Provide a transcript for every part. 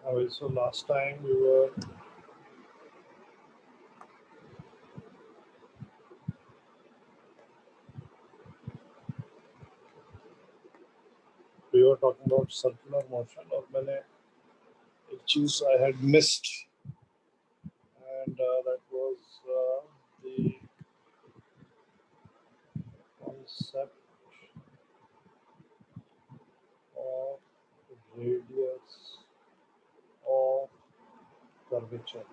So last time we were talking about circular motion, और मैंने एक चीज I had missed, and that was the concept of radius of curvature.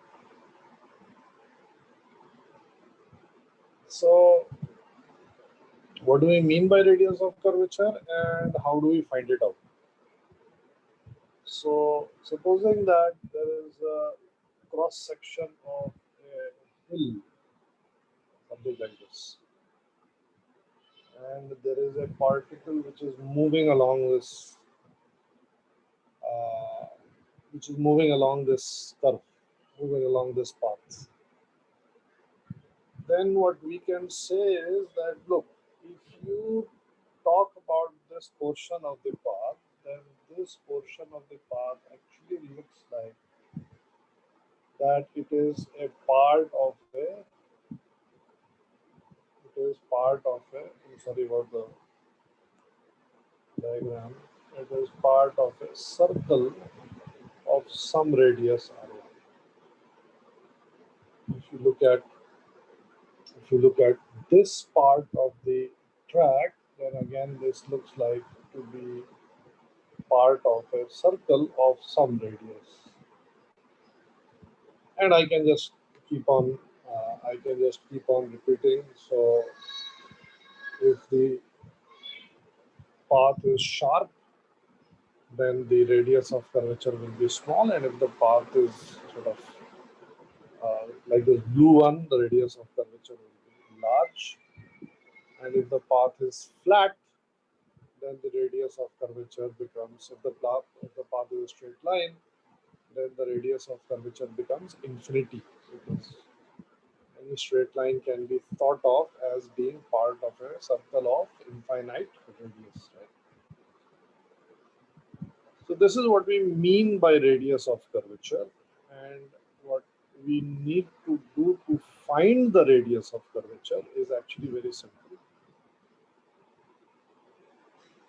So, what do we mean by radius of curvature, and how do we find it out? So, supposing that there is a cross section of a hill, something like this, and there is a particle which is moving along this, uh, curve, moving along this path. Then what we can say is that, look, if you talk about this portion of the path, then this portion of the path actually looks like that it is a part of a, I'm sorry about the diagram, it is part of a circle of some radius r1. If you look at this part of the track, then again this looks like to be part of a circle of some radius, and I can just keep on repeating. So if the path is sharp, then the radius of curvature will be small, and if the path is sort of like this blue one, the radius of curvature will be large, and if the path is flat, then the radius of curvature becomes, if the path is a straight line, then the radius of curvature becomes infinity, because any straight line can be thought of as being part of a circle of infinite radius, right? So this is what we mean by radius of curvature, and what we need to do to find the radius of curvature is actually very simple.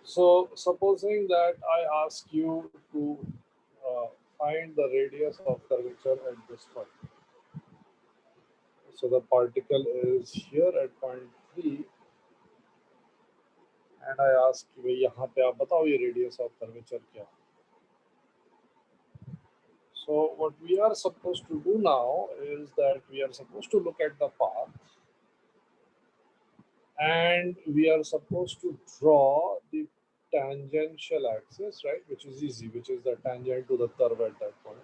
So supposing that I ask you to find the radius of curvature at this point. So the particle is here at point 3, and I ask you, यहाँ पे आप बताओ ये radius of curvature क्या? So what we are supposed to do now is that we are supposed to look at the path, and we are supposed to draw the tangential axis, right, which is easy, which is the tangent to the curve at that point,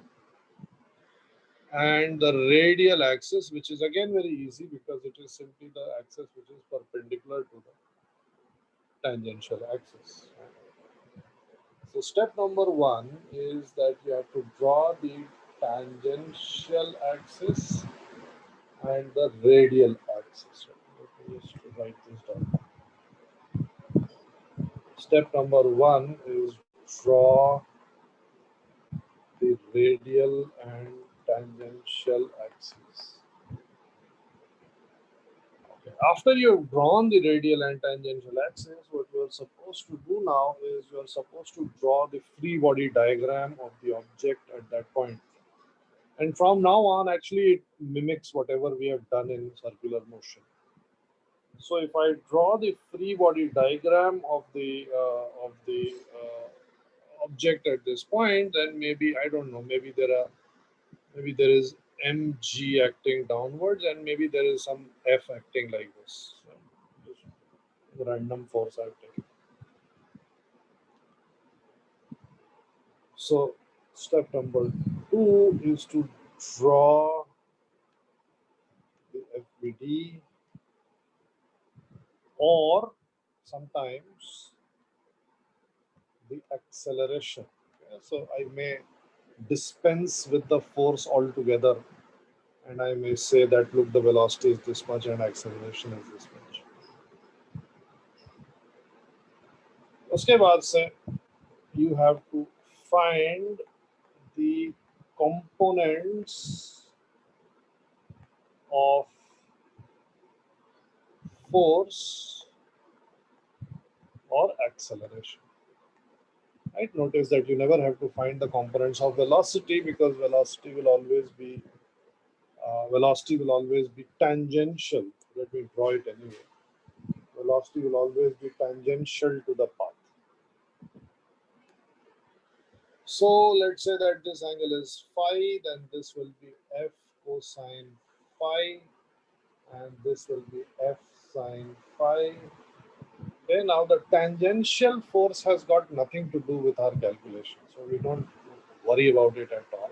and the radial axis, which is again very easy because it is simply the axis which is perpendicular to the tangential axis. So step number 1 is that you have to draw the tangential axis and the radial axis. Let me just write this down. Step number 1 is draw the radial and tangential axis. Okay. After you have drawn the radial and tangential axis, what you are supposed to do now is you are supposed to draw the free body diagram of the object at that point. And from now on, actually, it mimics whatever we have done in circular motion. So if I draw the free body diagram of the object at this point, then maybe, I don't know, maybe there is mg acting downwards, and maybe there is some f acting like this. So just random force I've taken. So step number 2 is to draw the FBD, or sometimes the acceleration. Okay? So I may dispense with the force altogether, and I may say that, look, the velocity is this much and acceleration is this much. उसके बाद से you have to find the components of force or acceleration. Right? Notice that you never have to find the components of velocity, because velocity will always be tangential. Let me draw it anyway. Velocity will always be tangential to the path. So let's say that this angle is phi, then this will be f cosine phi, and this will be f sine phi. Okay, now the tangential force has got nothing to do with our calculation, so we don't worry about it at all.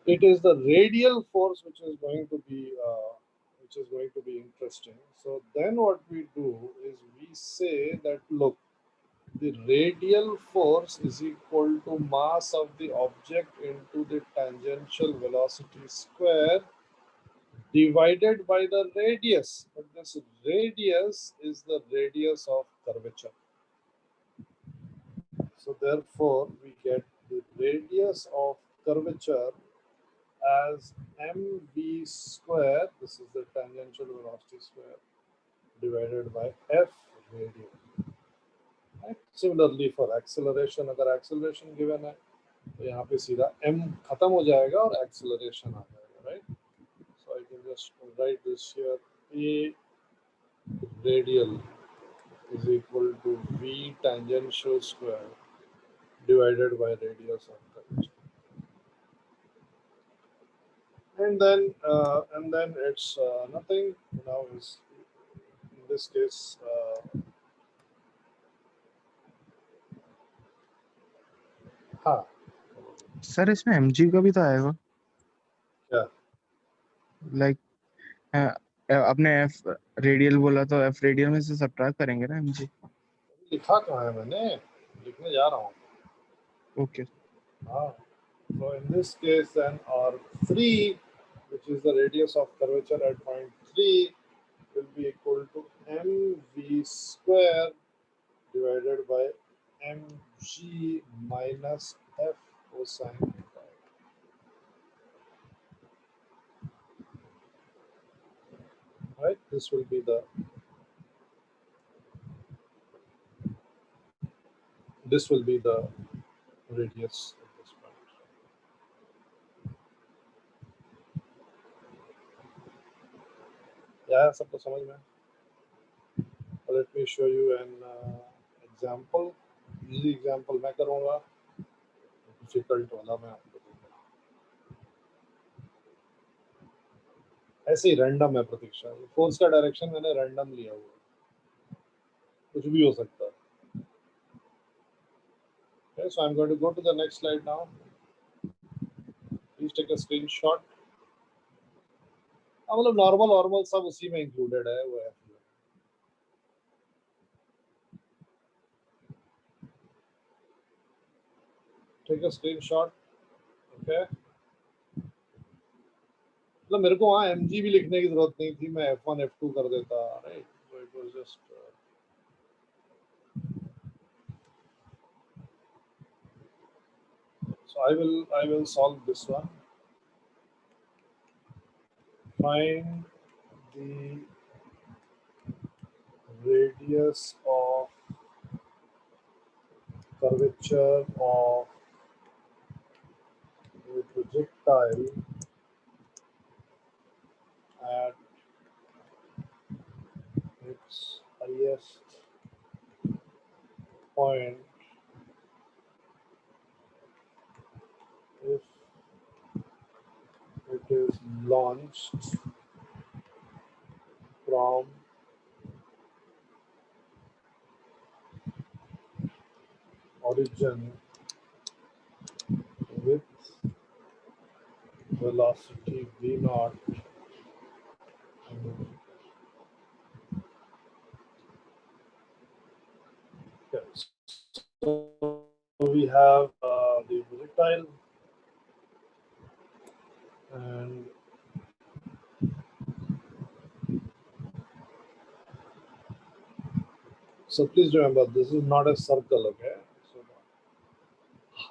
It is the radial force which is going to be interesting. So then what we do is we say that, look, the radial force is equal to mass of the object into the tangential velocity square divided by the radius. But this radius is the radius of curvature. So therefore, we get the radius of curvature as mv square. This is the tangential velocity square divided by f radius. Right? Similarly for acceleration, अगर acceleration given है तो यहाँ पे सीधा m खत्म हो जाएगा और acceleration आ जाएगा, right? So I can just write this here. A radial is equal to v tangential square divided by radius of curvature. And then it's nothing. Now is in this case हाँ sir इसमें mg का भी तो आएगा, क्या like आपने f radial बोला तो f रेडियल में से सब्ट्रैक्ट करेंगे ना mg. लिखा कहाँ है, मैंने लिखने जा रहा हूँ. ओके. हाँ. So in this case then R3, which is the radius of curvature at point 3, will be equal to mv square divided by mg minus f cosine phi. Right? This will be the radius at this point. Yeah, सबको समझ में. Let me show you an example. Easy example मैं करूँगा, difficult वाला मैं आपको दूंगा. ऐसे ही रैंडम है प्रतीक्षा. फोर्स का डायरेक्शन मैंने रैंडम लिया हुआ है, कुछ भी हो सकता है. Okay, so I'm going to go to the next slide now. Please take a screenshot. मतलब नॉर्मल सब उसी में इंक्लूडेड है वो है. Take a screenshot. Okay. मतलब मेरे को वहाँ mg भी लिखने की जरूरत नहीं थी, मैं f1 f2 कर देता, right. So it was just so I will solve this one. Find the radius of curvature of a projectile at its highest point if it is launched from origin with velocity v0 Okay. So we have the projectile, and so please remember this is not a circle, okay? So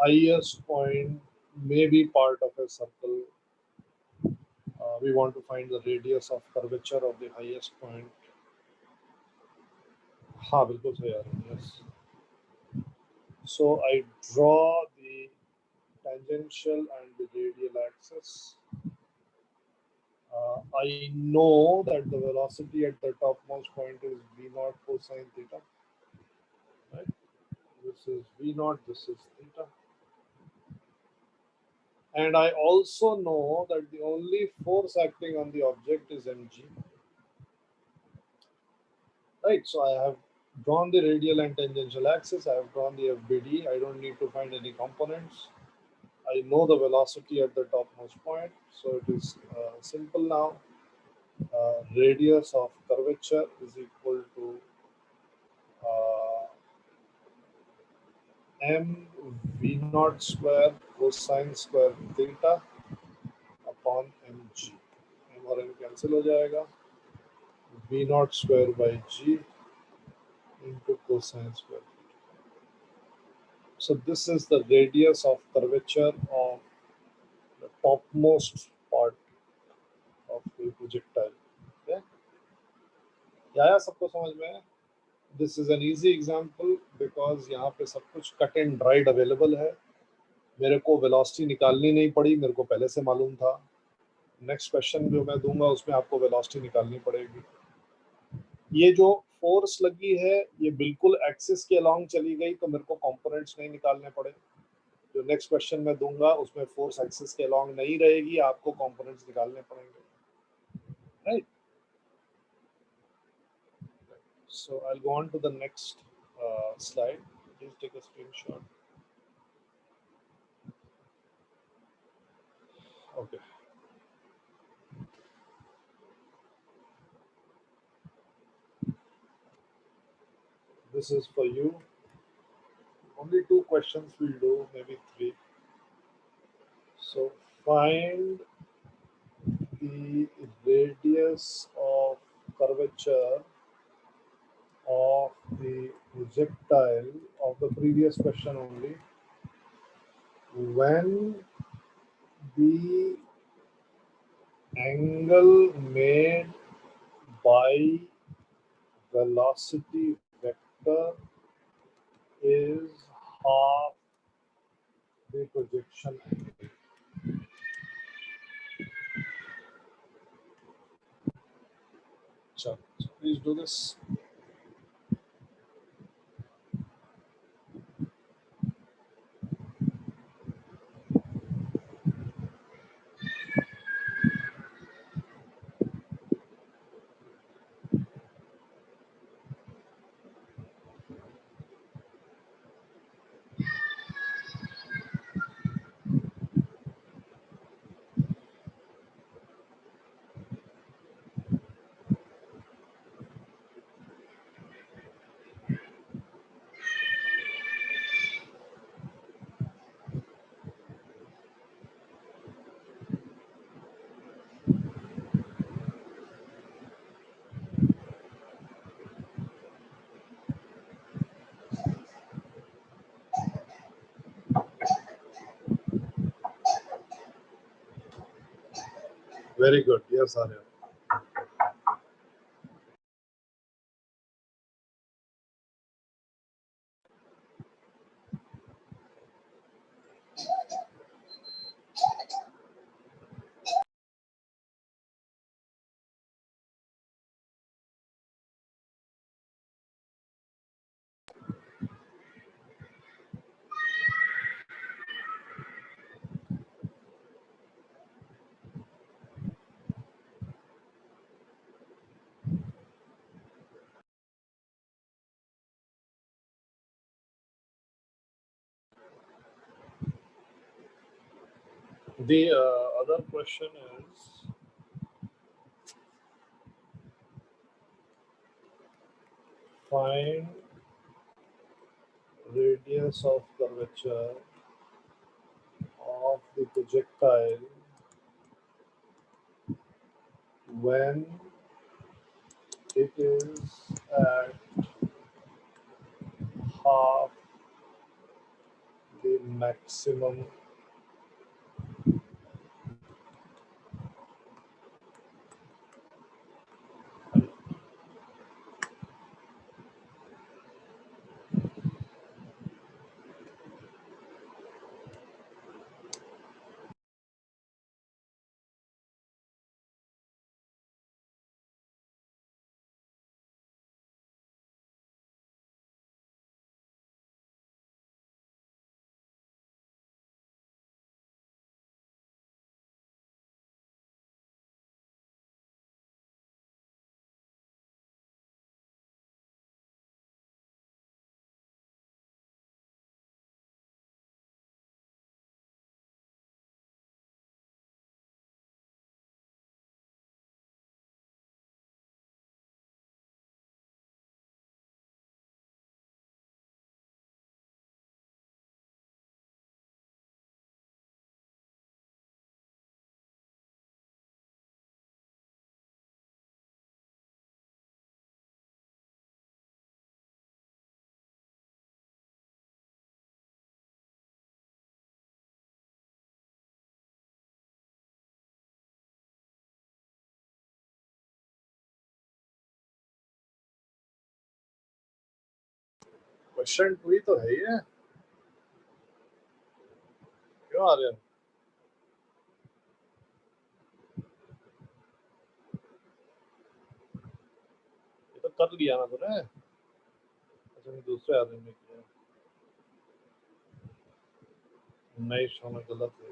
highest point may be part of a circle. We want to find the radius of curvature of the highest point. हाँ बिल्कुल सही आ रहा है. Yes. So I draw the tangential and the radial axis. I know that the velocity at the topmost point is v naught cosine theta. Right? This is v naught, this is theta. And I also know that the only force acting on the object is mg. Right, so I have drawn the radial and tangential axis, I have drawn the FBD, I don't need to find any components. I know the velocity at the topmost point, so it is simple now. Radius of curvature is equal to m v naught square cosine square theta upon mg. m और m cancel हो जाएगा. v naught square by g into cosine square. So this is the radius of curvature of the topmost part of the projectile. Okay? या सबको समझ में है? This is an easy example because यहाँ पे सब कुछ cut and dried available है. मेरे को velocity निकालनी नहीं पड़ी, मेरे को पहले से मालूम था. Next question जो मैं दूंगा उसमें आपको velocity निकालनी पड़ेगी. ये जो force लगी है ये बिल्कुल axis के along चली गई तो मेरे को components नहीं निकालने पड़े. जो नेक्स्ट क्वेश्चन मैं दूंगा उसमें फोर्स एक्सिस के अलोंग नहीं रहेगी, आपको कंपोनेंट्स निकालने पड़ेंगे. Right, so I will go on to the next slide. Please take a screenshot. Okay, this is for you. Only 2 questions we'll do, maybe 3. So find the radius of curvature of the projectile of the previous question only when the angle made by velocity vector is half the projection angle. So please do this. Very good. Yes, Arya. The other question is find radius of curvature of the projectile when it is at half the maximum question 2 ही तो है ये, क्यों आ रहे हैं? ये तो कर लिया ना तूने। अच्छा मैं दूसरे आदमी ने किया, नहीं शोना गलत है।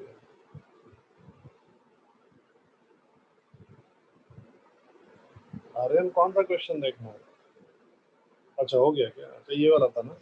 आर्यन कौन सा क्वेश्चन देखना है? अच्छा हो गया क्या? अच्छा ये वाला था ना।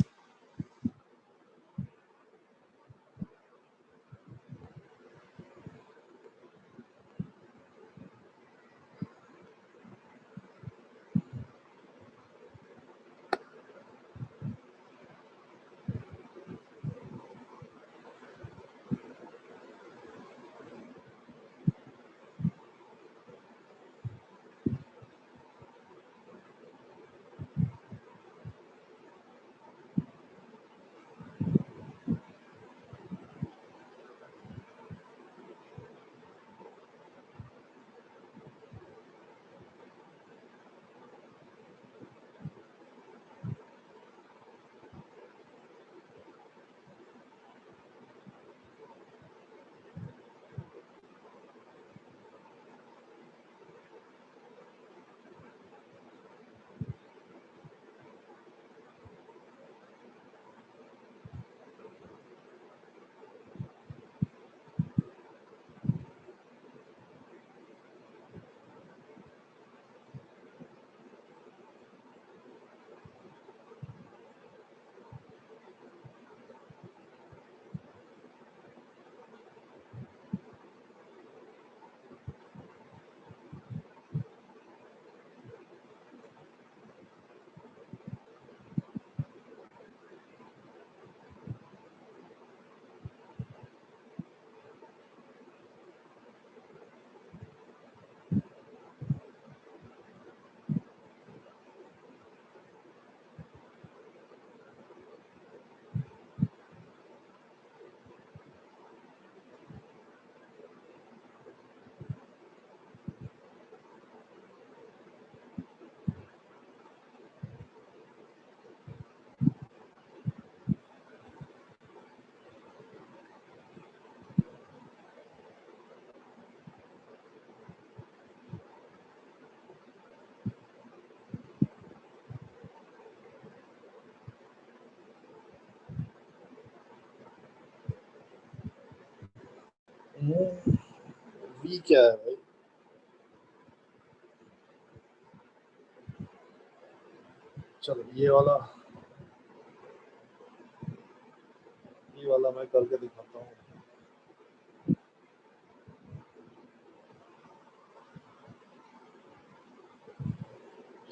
वी क्या है भाई? चलो ये वाला मैं करके दिखाता हूँ।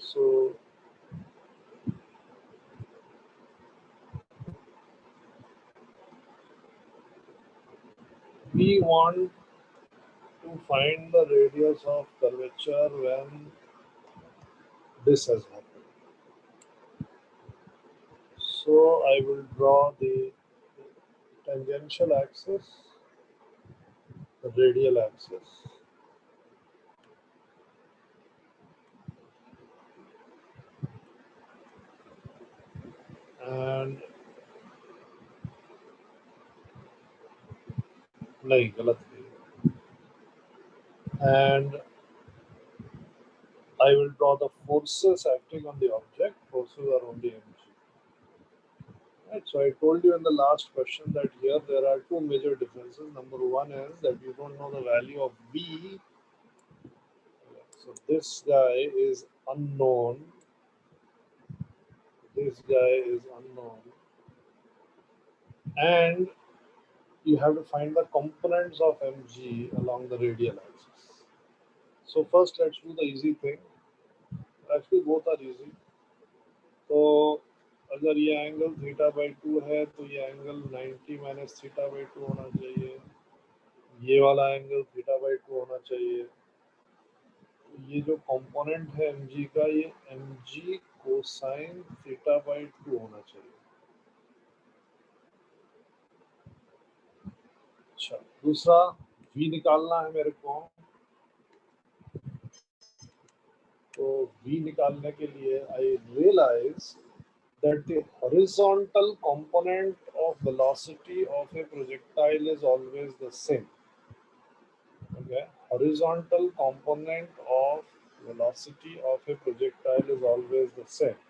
सो we want to find the radius of curvature when this has happened. So I will draw the tangential axis, the radial axis, and नहीं गलत नहीं, and I will draw the forces acting on the object. Forces are only mg. Right. So I told you in the last question that here there are two major differences. Number one is that you don't know the value of v. So this guy is unknown. This guy is unknown, and you have to find the components of mg along the radial axis. So first, let's do the easy thing. Actually, both are easy. तो अगर ये angle theta by 2 है तो ये angle 90 minus theta by 2 होना चाहिए, ये वाला एंगल थीटा बाई 2 होना चाहिए। ये जो कंपोनेंट है mg का, ये mg कोसाइन थीटा बाई 2 होना चाहिए। अच्छा, दूसरा v निकालना है मेरे को, तो v निकालने के लिए आई realise that the horizontal component of velocity of a projectile is always the same. Okay, horizontal component of velocity of a projectile is always the same.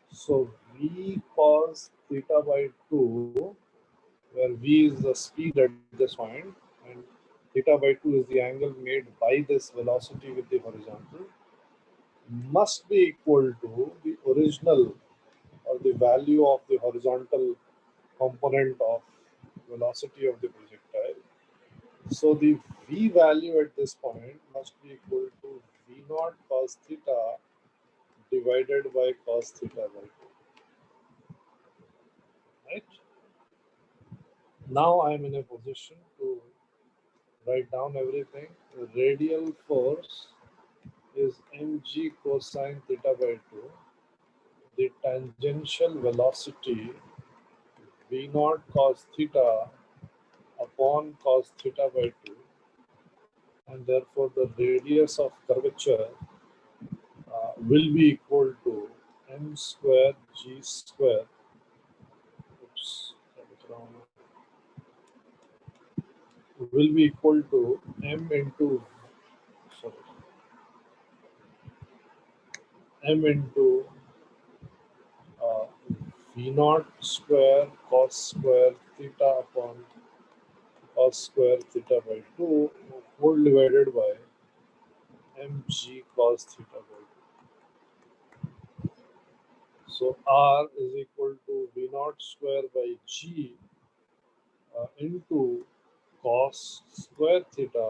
So v cos theta by 2, where v is the speed at this point and theta by 2 is the angle made by this velocity with the horizontal, must be equal to the original or the value of the horizontal component of velocity of the projectile. So the v value at this point must be equal to v naught cos theta divided by cos theta by 2. Right? Now I am in a position to write down everything. The radial force is mg cosine theta by 2. The tangential velocity v naught cos theta upon cos theta by 2, and therefore the radius of curvature will be equal to m square g square. Oops, will be equal to m into uh, v naught square cos square theta upon cos square theta by 2 whole divided by mg cos theta by 2. So r is equal to v naught square by g into cos square theta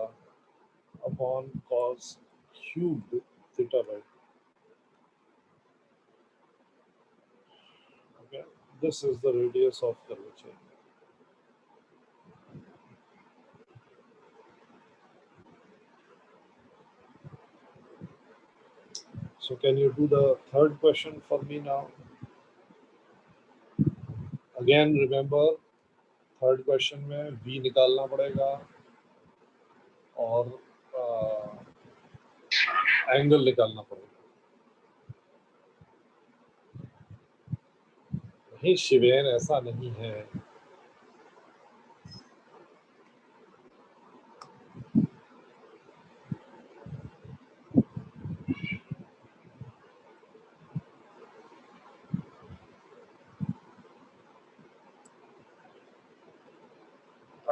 upon cos cubed theta by 2. Okay, this is the radius of curvature. So can you do the third question for me now? Again, remember, third question में v निकालना पड़ेगा और angle निकालना पड़ेगा। नहीं शिवेन, ऐसा नहीं है।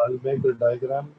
I'll make the diagram.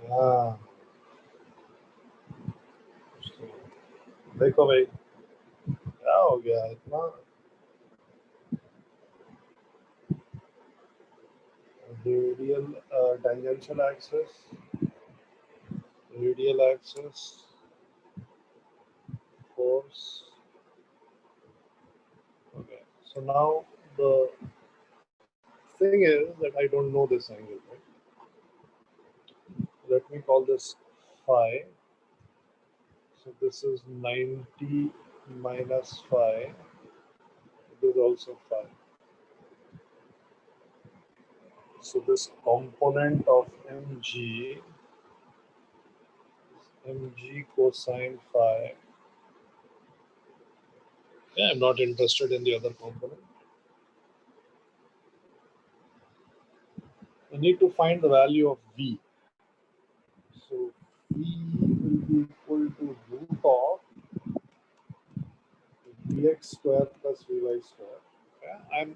हाँ, देखो भाई क्या हो गया इतना radial tangential axis, radial axis, force. Okay, so now the thing is that I don't know this angle, right? Let me call this phi. So this is 90 minus phi. It is also phi. So this component of mg cosine phi. Yeah, I'm not interested in the other component. I need to find the value of v. So v will be equal to root of vx square plus vy square. Okay?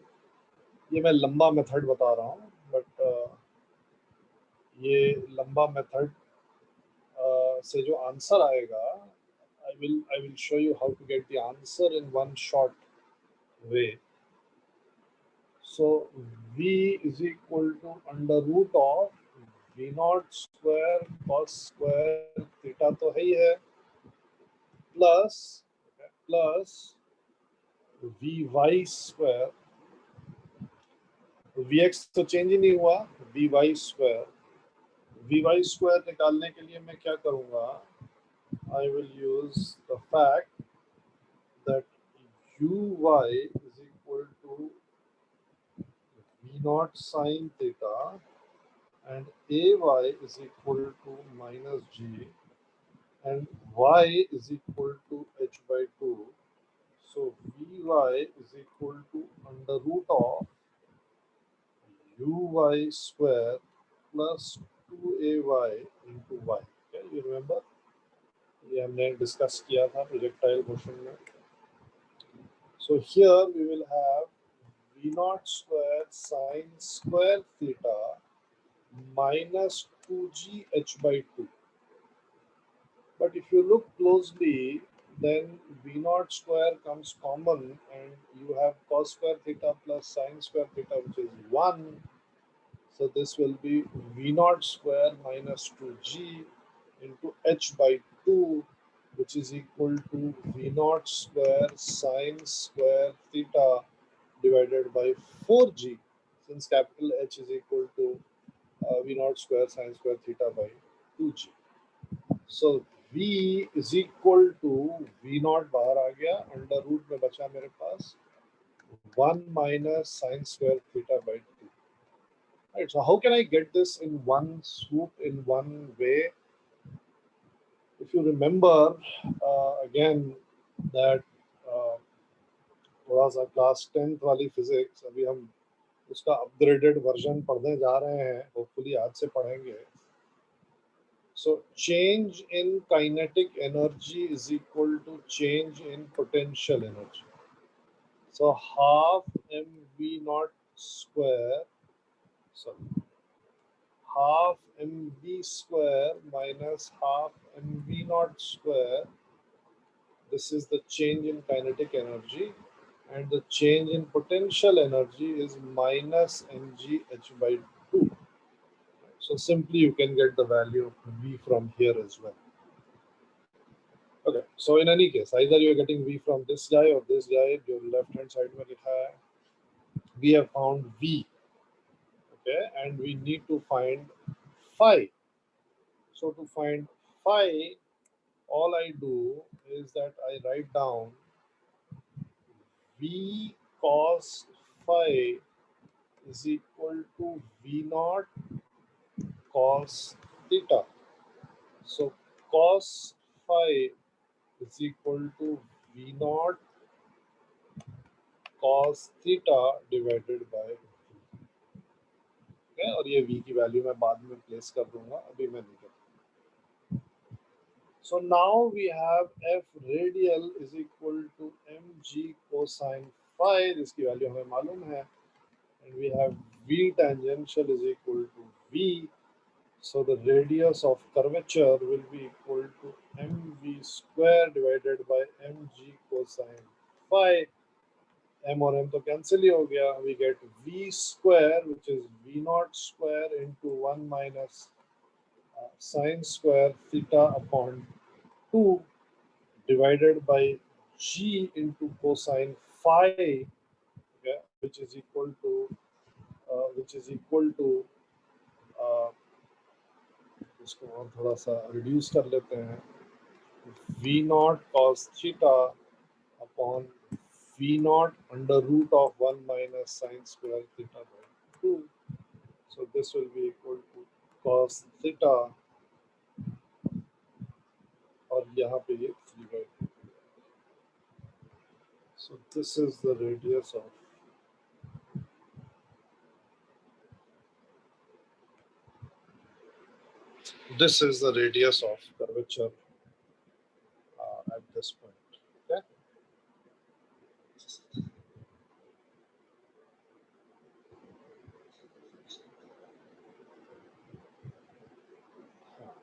ये मैं लंबा method बता रहा हूँ but ये लंबा method से जो आंसर आएगा I will show you how to get the answer in one short way. So v is equal to under root of v naught square cos square theta तो है ही है plus vy square vx तो change ही नहीं हुआ vy square निकालने के लिए मैं क्या करूंगा I will use the fact that uy is equal to v naught sine theta and ay is equal to minus g and y is equal to h by 2. So vy is equal to under root of uy square plus 2ay into y. Okay, you remember? ये हमने discuss किया था projectile question में. So here we will have v naught square sine square theta minus 2g h by 2. But if you look closely, then v naught square comes common and you have cos square theta plus sine square theta which is 1. So this will be v naught square minus 2g into h by 2 which is equal to v naught square sine square theta divided by 4g since capital H is equal to v naught square sine square theta by 2g. So v is equal to v naught बाहर आ गया under root में बचा मेरे पास 1 minus sine square theta by 2. Right, so how can I get this in one swoop in one way? If you remember again that थोड़ा सा class 10th वाली physics अभी हम उसका अपग्रेडेड वर्जन पढ़ने जा रहे हैं होपफुली आज से पढ़ेंगे. So change in kinetic energy is equal to change in potential energy. So half mv naught square, sorry, half mv square minus half mv naught square. This is the change in kinetic energy, and the change in potential energy is minus mg h by 2. So simply you can get the value of v from here as well. Okay, so in any case, either you're getting v from this guy or this guy, your left hand side में लिखा है. We have found v, okay, and we need to find phi. So to find phi, all I do is that I write down v cos phi is equal to v naught cos theta. So cos phi is equal to v naught cos theta divided by है और ये v की value मैं बाद में place कर दूंगा अभी मैं नहीं करता. So now we have f radial is equal to mg cosine phi जिसकी वैल्यू हमें मालूम है and we have v tangential is equal to v So the radius of curvature will be equal to mv square divided by mg cosine phi. M और M तो cancel ही हो गया. We get V square, which is V naught square into 1 minus sine square theta upon 2 divided by G into cosine phi, okay, which is equal to uh, इसको और थोड़ा सा reduce कर लेते हैं. V naught cos theta upon V naught under root of 1 minus sine square theta by 2. So this will be equal to cos theta और यहाँ पे ये 3/2. So this is the radius of curvature at this point. Okay.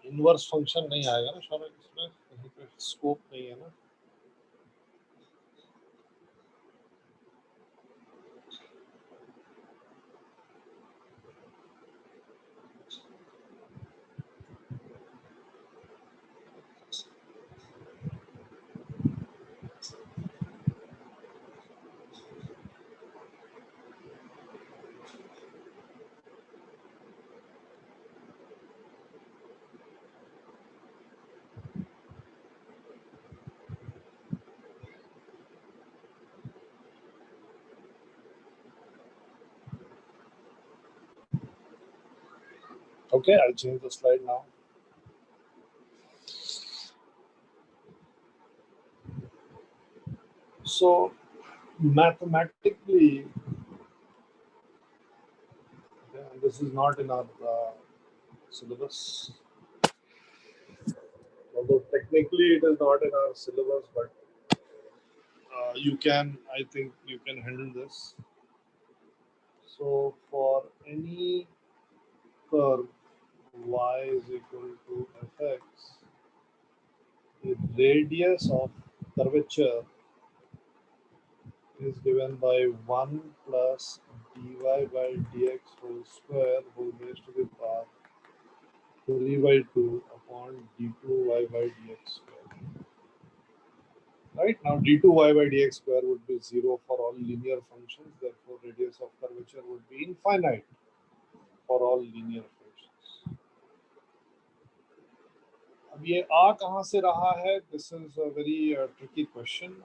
Inverse function नहीं आएगा ना शायद इसमें कहीं पे स्कोप नहीं है ना. Okay, I'll change the slide now. So mathematically, okay, this is not in our syllabus. Although technically it is not in our syllabus, but I think you can handle this. So for any curve y is equal to fx, the radius of curvature is given by 1 plus dy by dx whole square whole raised to the power 3 by 2 upon d2y by dx square. Right now, d2y by dx square would be 0 for all linear functions. Therefore, radius of curvature would be infinite for all linear functions. अब ये आ कहाँ से रहा है? This is a very tricky question.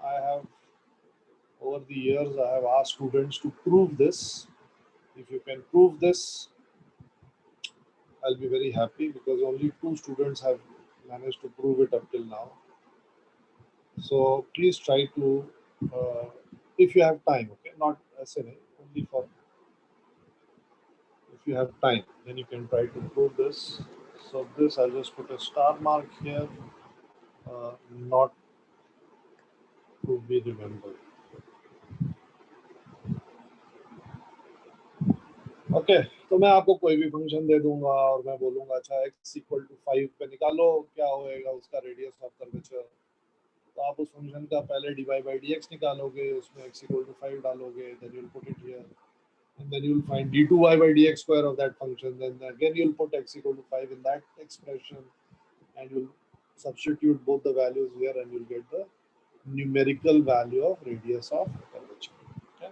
Over the years, I have asked students to prove this. If you can prove this, I'll be very happy because only 2 students have managed to prove it up till now. So please try to, if you have time, okay, not SNA, only for, if you have time, then you can try to prove this. So this, I'll just put a star mark here, not to be remembered. Okay तो मैं आपको कोई भी function दे दूंगा और मैं बोलूंगा अच्छा x इक्वल टू 5 पे निकालो क्या होएगा उसका रेडियस ऑफ कर्वेचर. तो आप उस फंक्शन का पहले dy by dx निकालोगे, उसमें x इक्वल टू 5 डालोगे, then you'll put it here and then you'll find d2y by dx square of that function, then again you'll put x equal to 5 in that expression and you'll substitute both the values here and you'll get the numerical value of radius of curvature. Okay.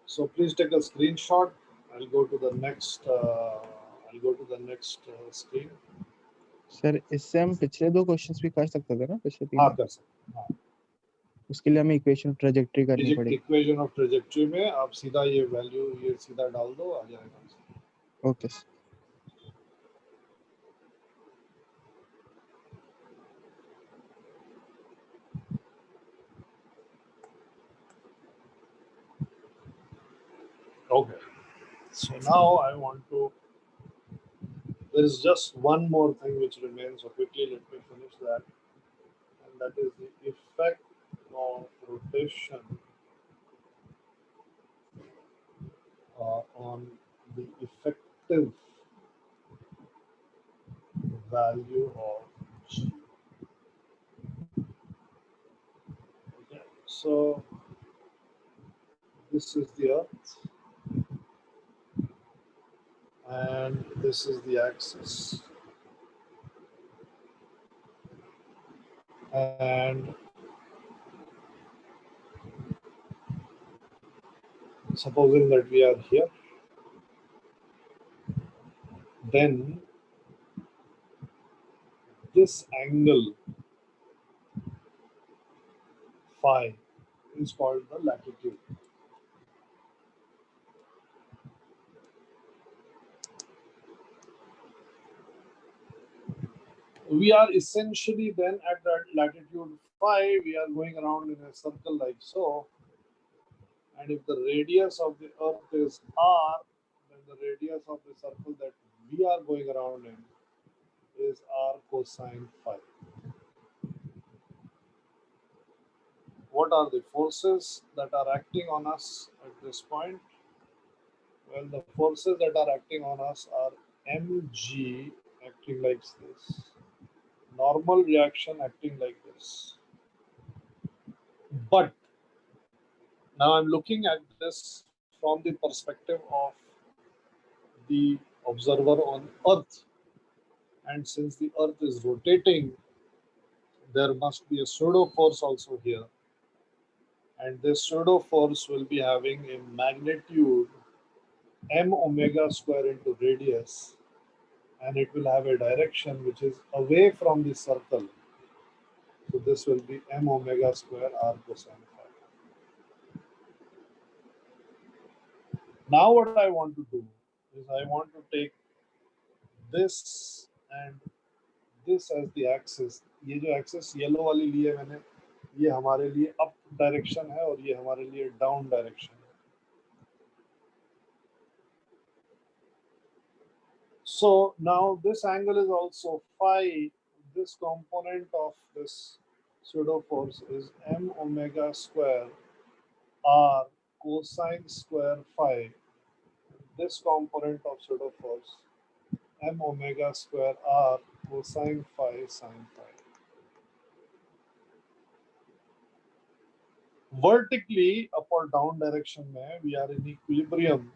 So please take a screenshot. I'll go to the next screen. Sir इससे हम पिछले 2 questions भी कर सकते थे ना, पिछले 3. हाँ कर सकते हैं. उसके लिए हमें इक्वेशन ट्रैजेक्टरी करनी पड़ेगी. इक्वेशन ऑफ ट्रैजेक्टरी में आप सीधा ये वैल्यू ये सीधा डाल दो, आ जाएगा. Okay sir. Okay. So now I want to. There is just one more thing which remains. So quickly, let me finish that, and that is the effect of rotation on the effective value of G. Okay. So this is the Earth, and this is the axis, and supposing that we are here, then this angle phi is called the latitude. We are essentially then at that latitude phi, we are going around in a circle like so. And if the radius of the Earth is r, then the radius of the circle that we are going around in is r cosine phi. What are the forces that are acting on us at this point? Well, the forces that are acting on us are mg acting like this, normal reaction acting like this. But now I'm looking at this from the perspective of the observer on Earth. And since the Earth is rotating, there must be a pseudo force also here. And this pseudo force will be having a magnitude m omega square into radius, and it will have a direction which is away from the circle. So this will be m omega square r cosine phi. Now what I want to do is I want to take this and this as the axis. ये जो axis yellow वाली ली है मैंने, ये हमारे लिए up direction है और ये हमारे लिए down direction है. So now this angle is also phi. This component of this pseudo force is m omega square r cosine square phi. This component of pseudo force m omega square r cosine phi sine phi. Vertically up or down direction mein, we are in equilibrium.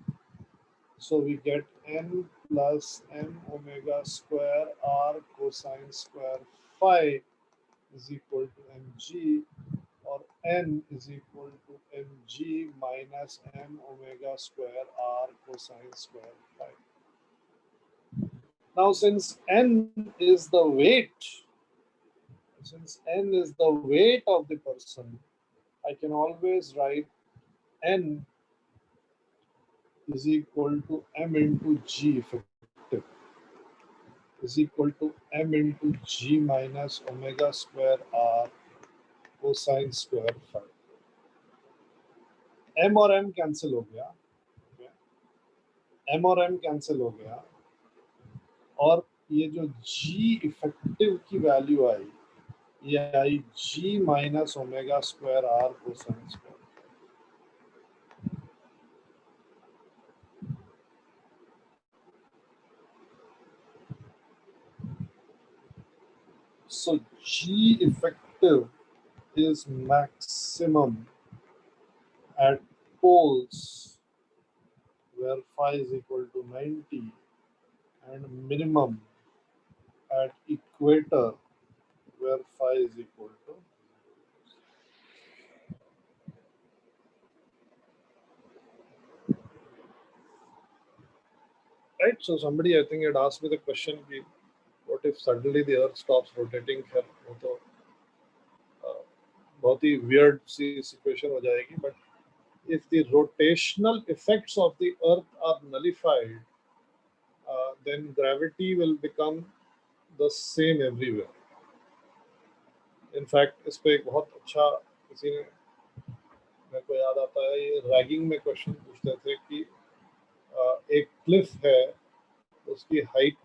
So we get n plus m omega square r cosine square phi is equal to mg, or n is equal to mg minus m omega square r cosine square phi. Now since n is the weight, of the person, I can always write n is equal to m into g effective is equal to m into g minus omega square r cosine square phi. m और m cancel हो गया, m और m cancel हो गया, और ये जो g effective की वैल्यू आई, ये आई g minus omega square r cosine square. So g effective is maximum at poles where phi is equal to 90 and minimum at equator where phi is equal to. Right, so somebody I think had asked me the question, what if suddenly the earth stops rotating here? वो तो बहुत ही weird सी situation हो जाएगी. But if the rotational effects of the earth are nullified, then gravity will become the same everywhere. In fact, इस पे एक बहुत अच्छा किसी ने, मेरे को याद आता है, ये रैगिंग में क्वेश्चन पूछते थे कि एक क्लिफ है, उसकी हाइट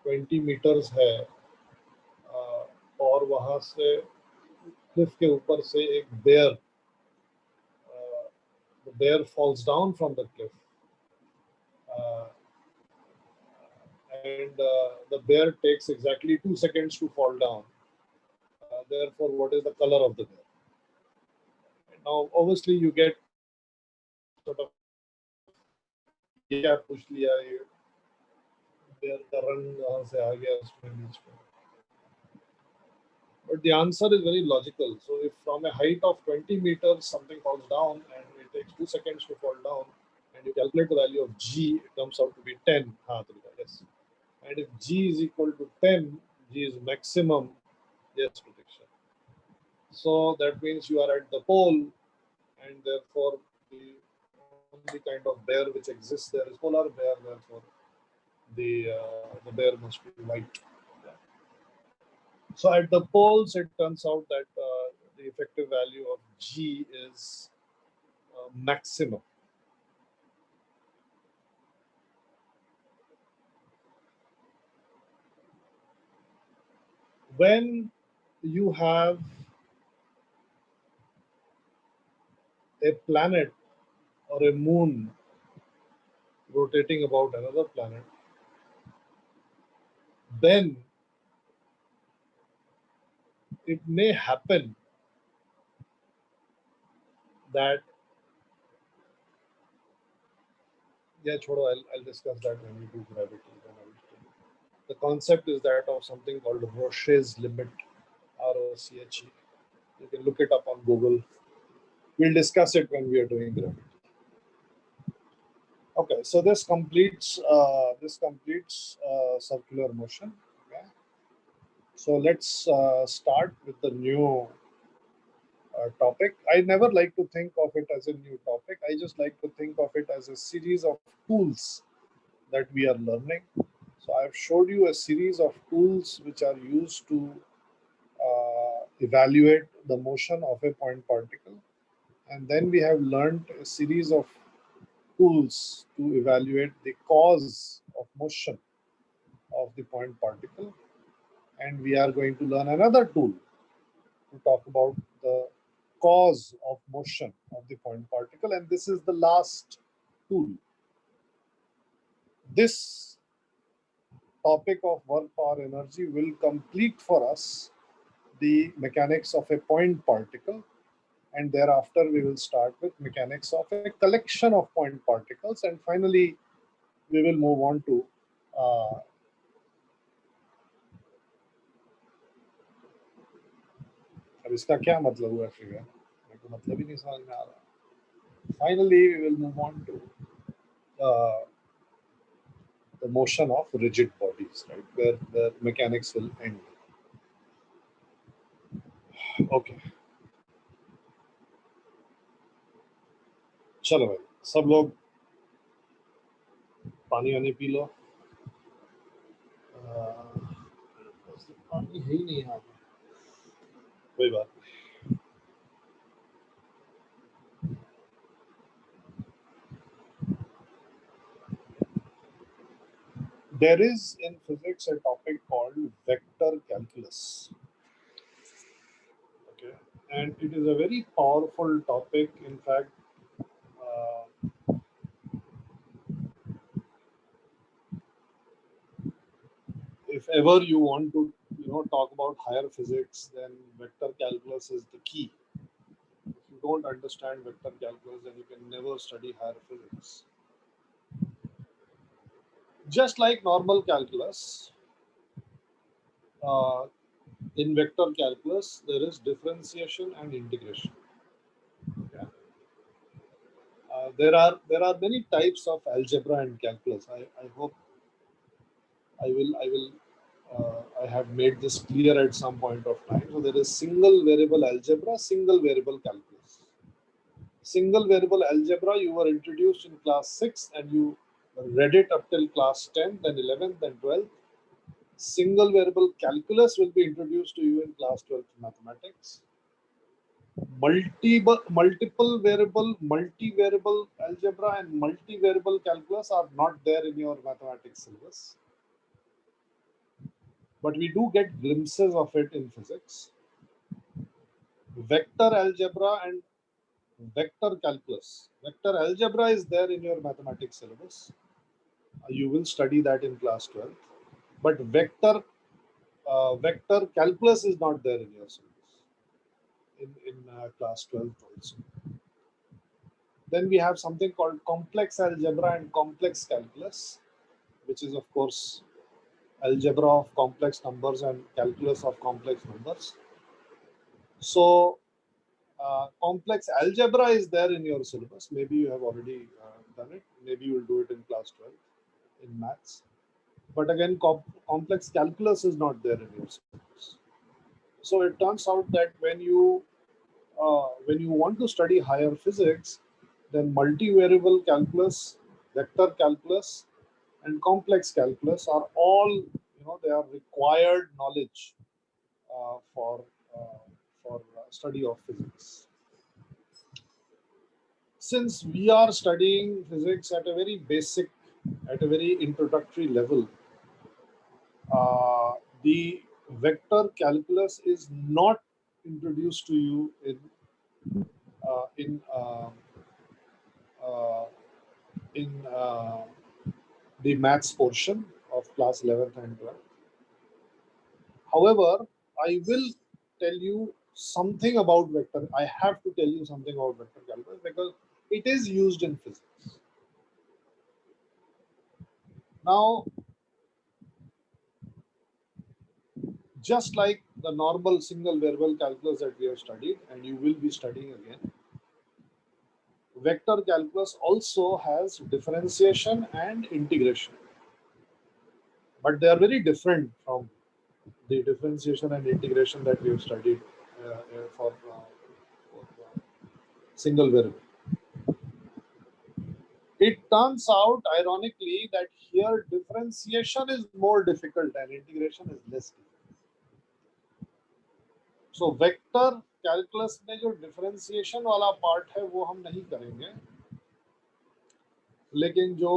20 मीटर्स है, और वहाँ से क्लिफ के ऊपर से एक bear falls down from the cliff. and the bear takes exactly 2 seconds to fall down. Therefore, what is the color of the bear? Now, obviously, you get sort of ये क्या पूछ लिया ये बेर का रंग कहाँ से आ गया उसमें बीच में. But the answer is very logical. So if from a height of 20 meters something falls down and it takes 2 seconds to fall down, and you calculate the value of g, it comes out to be 10. Yes. And if g is equal to 10, g is maximum. Yes, prediction. So that means you are at the pole, and therefore the only kind of bear which exists there is polar bear. Therefore, the bear must be white. So at the poles, it turns out that the effective value of G is maximum. When you have a planet or a moon rotating about another planet, then it may happen that, yeah, chodo, I'll discuss that when we do gravity. The concept is that of something called Roche's limit, ROCHE. You can look it up on Google. We'll discuss it when we are doing gravity. Okay, so this completes circular motion. Okay, so let's start with the new topic. I never like to think of it as a new topic. I just like to think of it as a series of tools that we are learning. So I've showed you a series of tools which are used to evaluate the motion of a point particle, and then we have learned a series of tools to evaluate the cause of motion of the point particle, and we are going to learn another tool to talk about the cause of motion of the point particle, and this is the last tool. This topic of work power energy will complete for us the mechanics of a point particle, and thereafter we will start with mechanics of a collection of point particles, and finally we will move on to अब इसका क्या मतलब हुआ फिर मेरे को मतलब ही नहीं समझ में आ रहा. Finally, we will move on to the motion of rigid bodies, right, where the mechanics will end. Okay. चलो भाई सब लोग पानी वानी पी लो. पानी है ही नहीं यहाँ पे. कोई बात नहीं. There is in physics a topic called vector calculus. Okay, and it is a very powerful topic. In fact, if ever you want to, talk about higher physics, then vector calculus is the key. If you don't understand vector calculus, then you can never study higher physics. Just like normal calculus, in vector calculus, there is differentiation and integration. Okay. There are many types of algebra and calculus. I hope I have made this clear at some point of time. So there is single variable algebra, single variable calculus. Single variable algebra you were introduced in class 6 and you read it up till class 10, then 11th, then 12th. Single variable calculus will be introduced to you in class 12th mathematics. Multiple variable, multivariable algebra and multivariable calculus are not there in your mathematics syllabus, but we do get glimpses of it in physics. Vector algebra and vector calculus. Vector algebra is there in your mathematics syllabus. You will study that in class 12th. but vector calculus is not there in your syllabus in class 12th also. Then we have something called complex algebra and complex calculus, which is of course algebra of complex numbers and calculus of complex numbers. So complex algebra is there in your syllabus. Maybe you have already done it. Maybe you will do it in class 12 in maths. But again, complex calculus is not there in your syllabus. So it turns out that when you want to study higher physics, then multivariable calculus, vector calculus, and complex calculus are all, they are required knowledge uh, for uh, for study of physics. Since we are studying physics at a very basic, at a very introductory level, uh, the vector calculus is not introduced to you uh, in uh, uh, in the maths portion of class 11th and 12th. However, I will tell you something about vector. I have to tell you something about vector calculus because it is used in physics. Now, just like the normal single variable calculus that we have studied and you will be studying again, vector calculus also has differentiation and integration, but they are very different from the differentiation and integration that we have studied for single variable. It turns out, ironically, that here differentiation is more difficult and integration is less difficult. So vector calculus में जो differentiation वाला part है वो हम नहीं करेंगे, लेकिन जो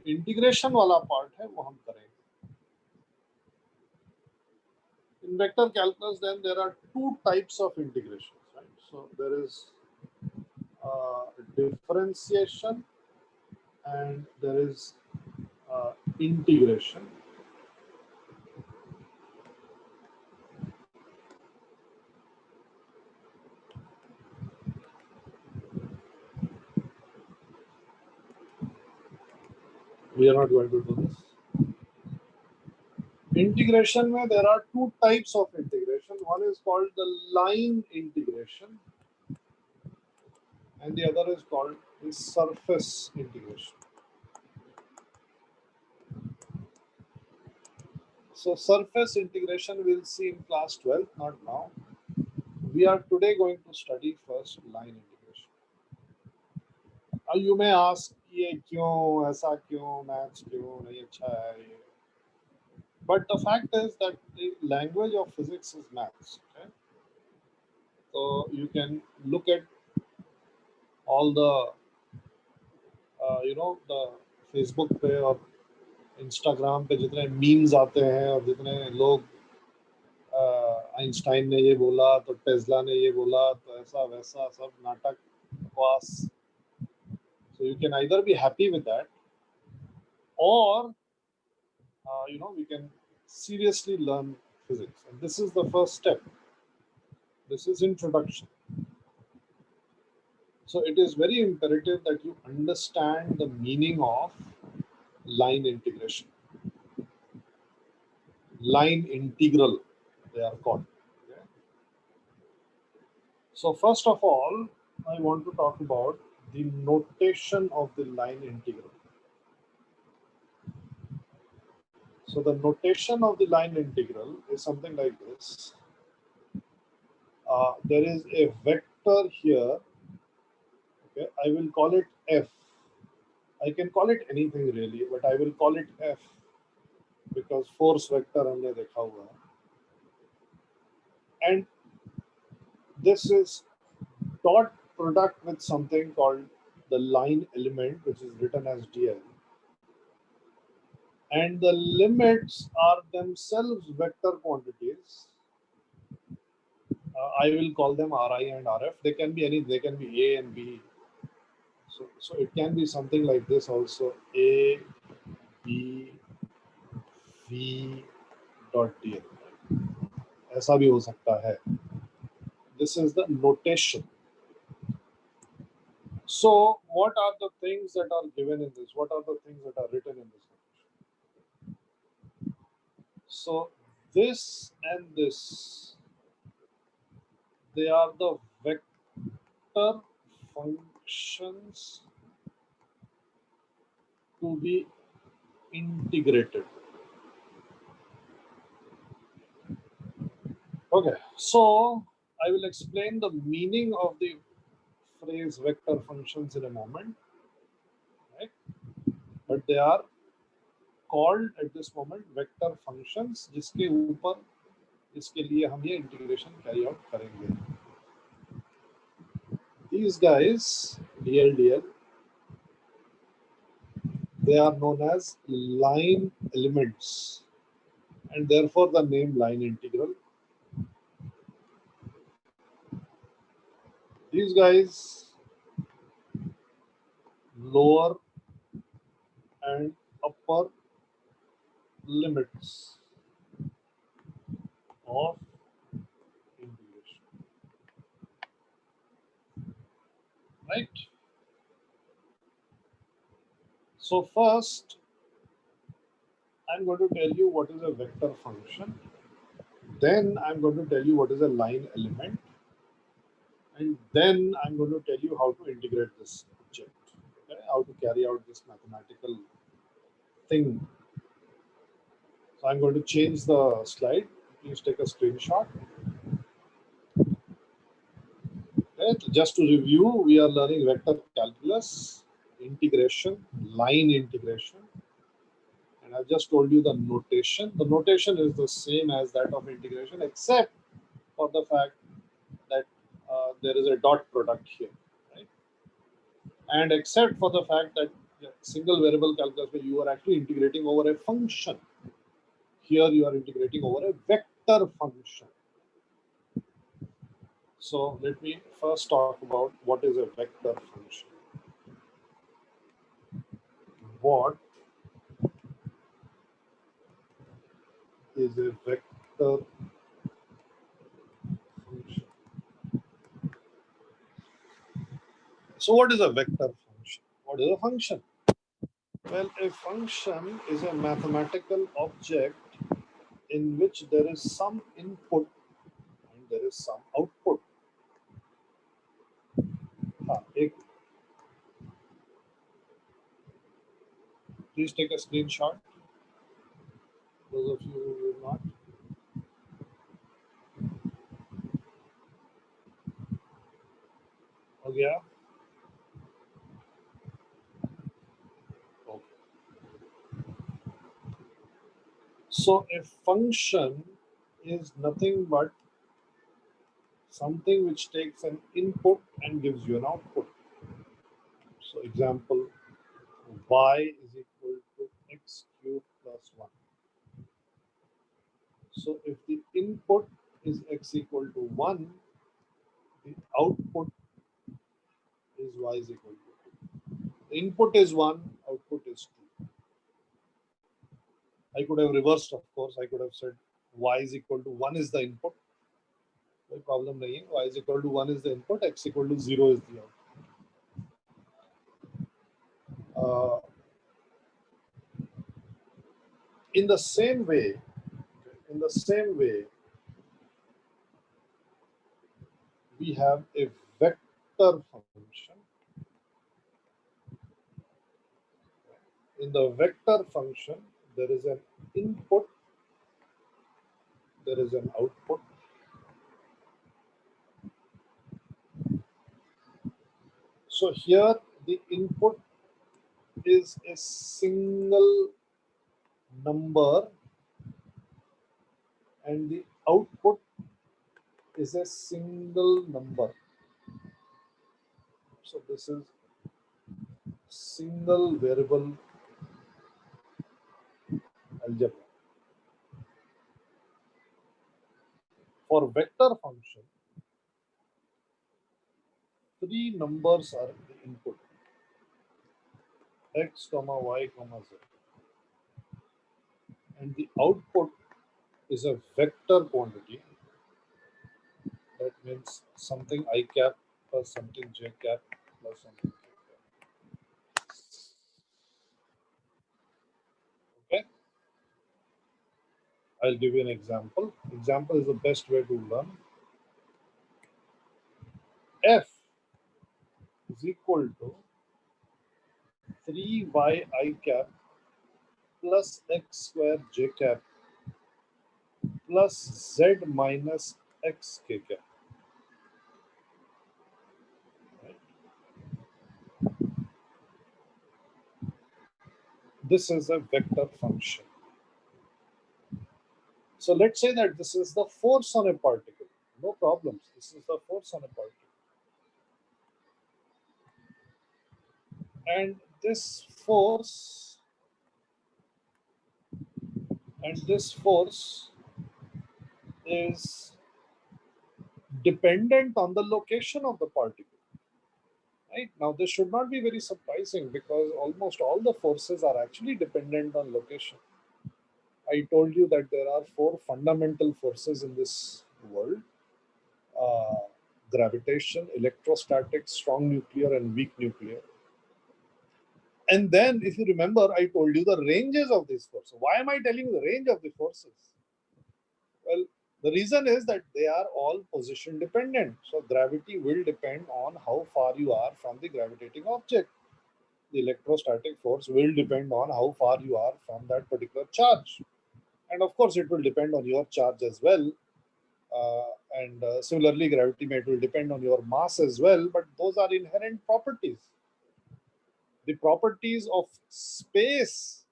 इंटीग्रेशन वाला पार्ट है वो हम करेंगे. In vector calculus, then there are two types of integrations, right? So there is differentiation and there is integration. We are not going to do this. Integration में there are two types of integration. One is called the line integration and the other is called the surface integration. So surface integration we'll see in class 12, not now. We are today going to study first line integration. Now you may ask ये क्यों ऐसा क्यों maths क्यों नहीं अच्छा है ये. But the fact is that the language of physics is maths. Okay? So you can look at all the the Facebook पे और इंस्टाग्राम पे जितने मीम्स आते हैं और जितने लोग आइंस्टाइन ने ये बोला तो टेस्ला ने ये बोला तो ऐसा वैसा सब नाटक बकवास. So you can either be happy with that or we can seriously learn physics, and this is the first step. This is introduction. So it is very imperative that you understand the meaning of line integration. Line integral, they are called. Okay? So first of all, I want to talk about the notation of the line integral. So the notation of the line integral is something like this. There is a vector here. Okay, I will call it f. I can call it anything really, but I will call it f because force vector हमने देखा हुआ है. And this is dot product with something called the line element, which is written as dl. And the limits are themselves vector quantities. I will call them Ri and Rf. They can be any. They can be A and B. So it can be something like this also: A, B, v dot dl. ऐसा भी हो सकता है. This is the notation. So, what are the things that are given in this? What are the things that are written in this notation? So, this and this, they are the vector functions to be integrated. Okay, so I will explain the meaning of the phrase vector functions in a moment, right? But they are called at this moment vector functions, जिसके ऊपर इसके लिए हम ये integration carry out करेंगे. These guys, DL, they are known as line elements, and therefore the name line integral. These guys, lower and upper limits of integration, right? So first, I'm going to tell you what is a vector function. Then I'm going to tell you what is a line element. And then I'm going to tell you how to integrate this object, okay? How to carry out this mathematical thing. So I'm going to change the slide. Please take a screenshot. Okay? Just to review, we are learning vector calculus, integration, line integration. And I've just told you the notation. The notation is the same as that of integration, except for the fact that there is a dot product here, right? And except for the fact that single variable calculus where you are actually integrating over a function. Here you are integrating over a vector function. So let me first talk about what is a vector function. What is a vector function? So what is a vector function? What is a function? Well, a function is a mathematical object in which there is some input and there is some output. Please take a screenshot. Those of you who will not. हो गया? Okay. So a function is nothing but something which takes an input and gives you an output. So example, y is equal to x cubed plus 1. So if the input is x equal to 1, the output is y is equal to 2. The input is 1, output is 2. I could have reversed, of course. I could have said y is equal to 1 is the input. No problem nahi hai. Y is equal to 1 is the input, x equal to 0 is the output. In the same way, we have a vector function. In the vector function, there is an input, there is an output. So here the input is a single number and the output is a single number. So this is single variable algebra. For vector function, three numbers are the input: x, y, z. and the output is a vector quantity. That means something I cap plus something j cap plus something k cap. Okay, I'll give you an example. Example is the best way to learn. F is equal to 3y I cap plus x square j cap plus z minus x k cap. Right? This is a vector function. So let's say that this is the force on a particle. No problems. This is the force on a particle. And this force is dependent on the location of the particle. Right? Now this should not be very surprising because almost all the forces are actually dependent on location. I told you that there are four fundamental forces in this world: uh, gravitation, electrostatic, strong nuclear, and weak nuclear. And then, if you remember, I told you the ranges of these forces. Why am I telling you the range of the forces? Well, the reason is that they are all position dependent. So gravity will depend on how far you are from the gravitating object. The electrostatic force will depend on how far you are from that particular charge. And of course, it will depend on your charge as well. And similarly, gravity may will depend on your mass as well, but those are inherent properties. The properties of space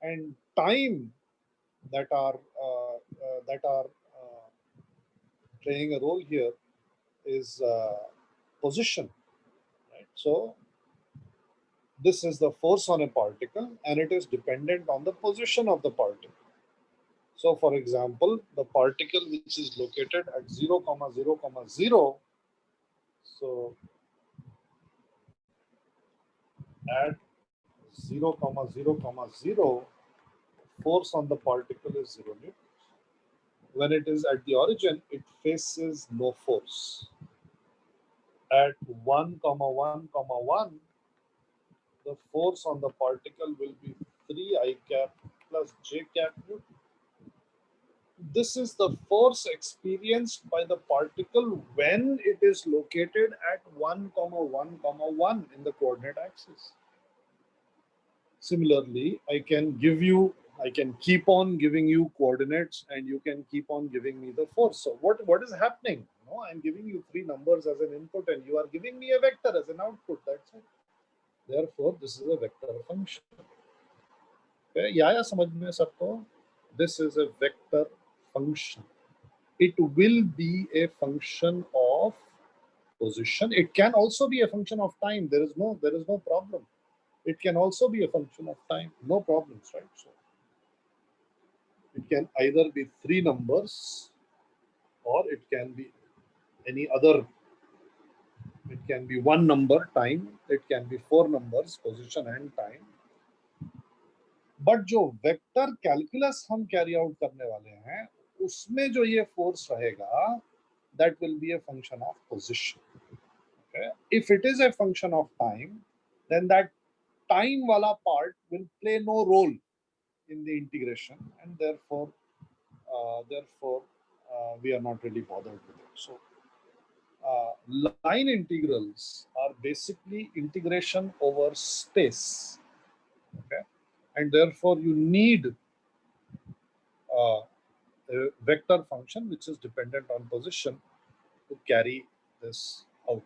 and time that are playing a role here is position. Right? So this is the force on a particle, and it is dependent on the position of the particle. So, for example, the particle which is located at 0, 0, 0, so at 0, 0, 0, force on the particle is 0 newton. When it is at the origin, it faces no force. At 1, 1, 1, the force on the particle will be 3 I cap plus j cap newton. This is the force experienced by the particle when it is located at 1, 1, 1 in the coordinate axis. Similarly, I can keep on giving you coordinates and you can keep on giving me the force. So what is happening? No, I'm giving you three numbers as an input and you are giving me a vector as an output. That's it. Therefore, this is a vector function. Okay, yeah, समझ में सबको? This is a vector function. It will be a function of position. It can also be a function of time. There is no problem. It can also be a function of time. No problems, right? So it can either be three numbers or it can be any other. It can be one number, time. It can be four numbers, position and time. But जो vector calculus हम carry out करने वाले हैं उसमें जो ये force रहेगा that will be a function of position. Okay? If it is a function of time, then that time wala part will play no role in the integration, and therefore we are not really bothered with it. So line integrals are basically integration over space. Okay, and therefore you need a vector function which is dependent on position to carry this out.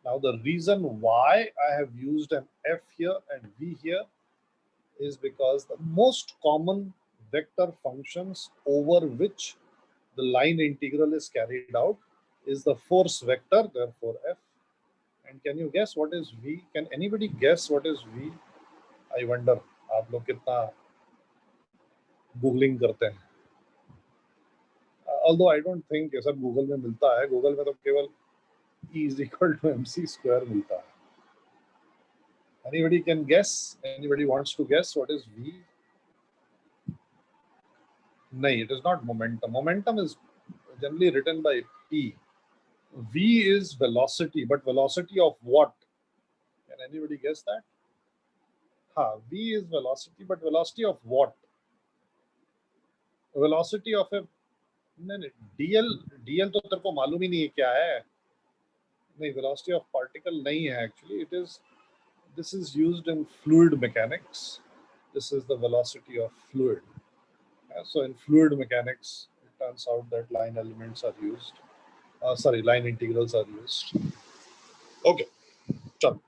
Now the reason why I have used an f here and v here is because the most common vector functions over which the line integral is carried out is the force vector, therefore f. And can you guess what is v? Can anybody guess what is v? I wonder आप लोग कितना googling करते हैं. Although I don't think ये सब Google में मिलता है. गूगल में तो केवल E is equal to mc square मिलता है. Anybody can guess? Anybody wants to guess what is v? No, it is not momentum. Momentum is generally written by P. V is velocity, but velocity of what? Can anybody guess that? V is velocity, but velocity of what? Velocity of a नहीं नहीं DL DL तो तेरे को मालूम ही नहीं है क्या है नहीं velocity of particle नहीं है actually it is this is used in fluid mechanics this is the velocity of fluid so in fluid mechanics it turns out that line elements are used sorry line integrals are used okay चल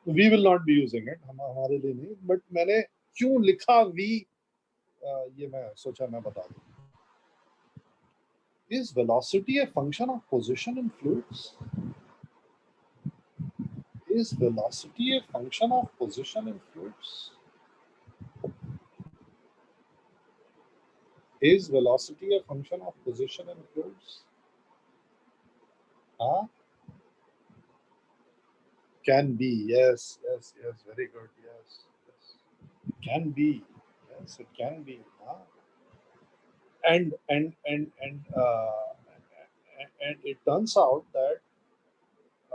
we will not be using it हमारे लिए नहीं but मैंने क्यों लिखा v ये मैं सोचा मैं बता दूं Is velocity a function of position in fluids? Is velocity a function of position in fluids? Is velocity a function of position in fluids? Huh? Can be, yes, very good, yes. Can be, yes, it can be. Huh? And it turns out that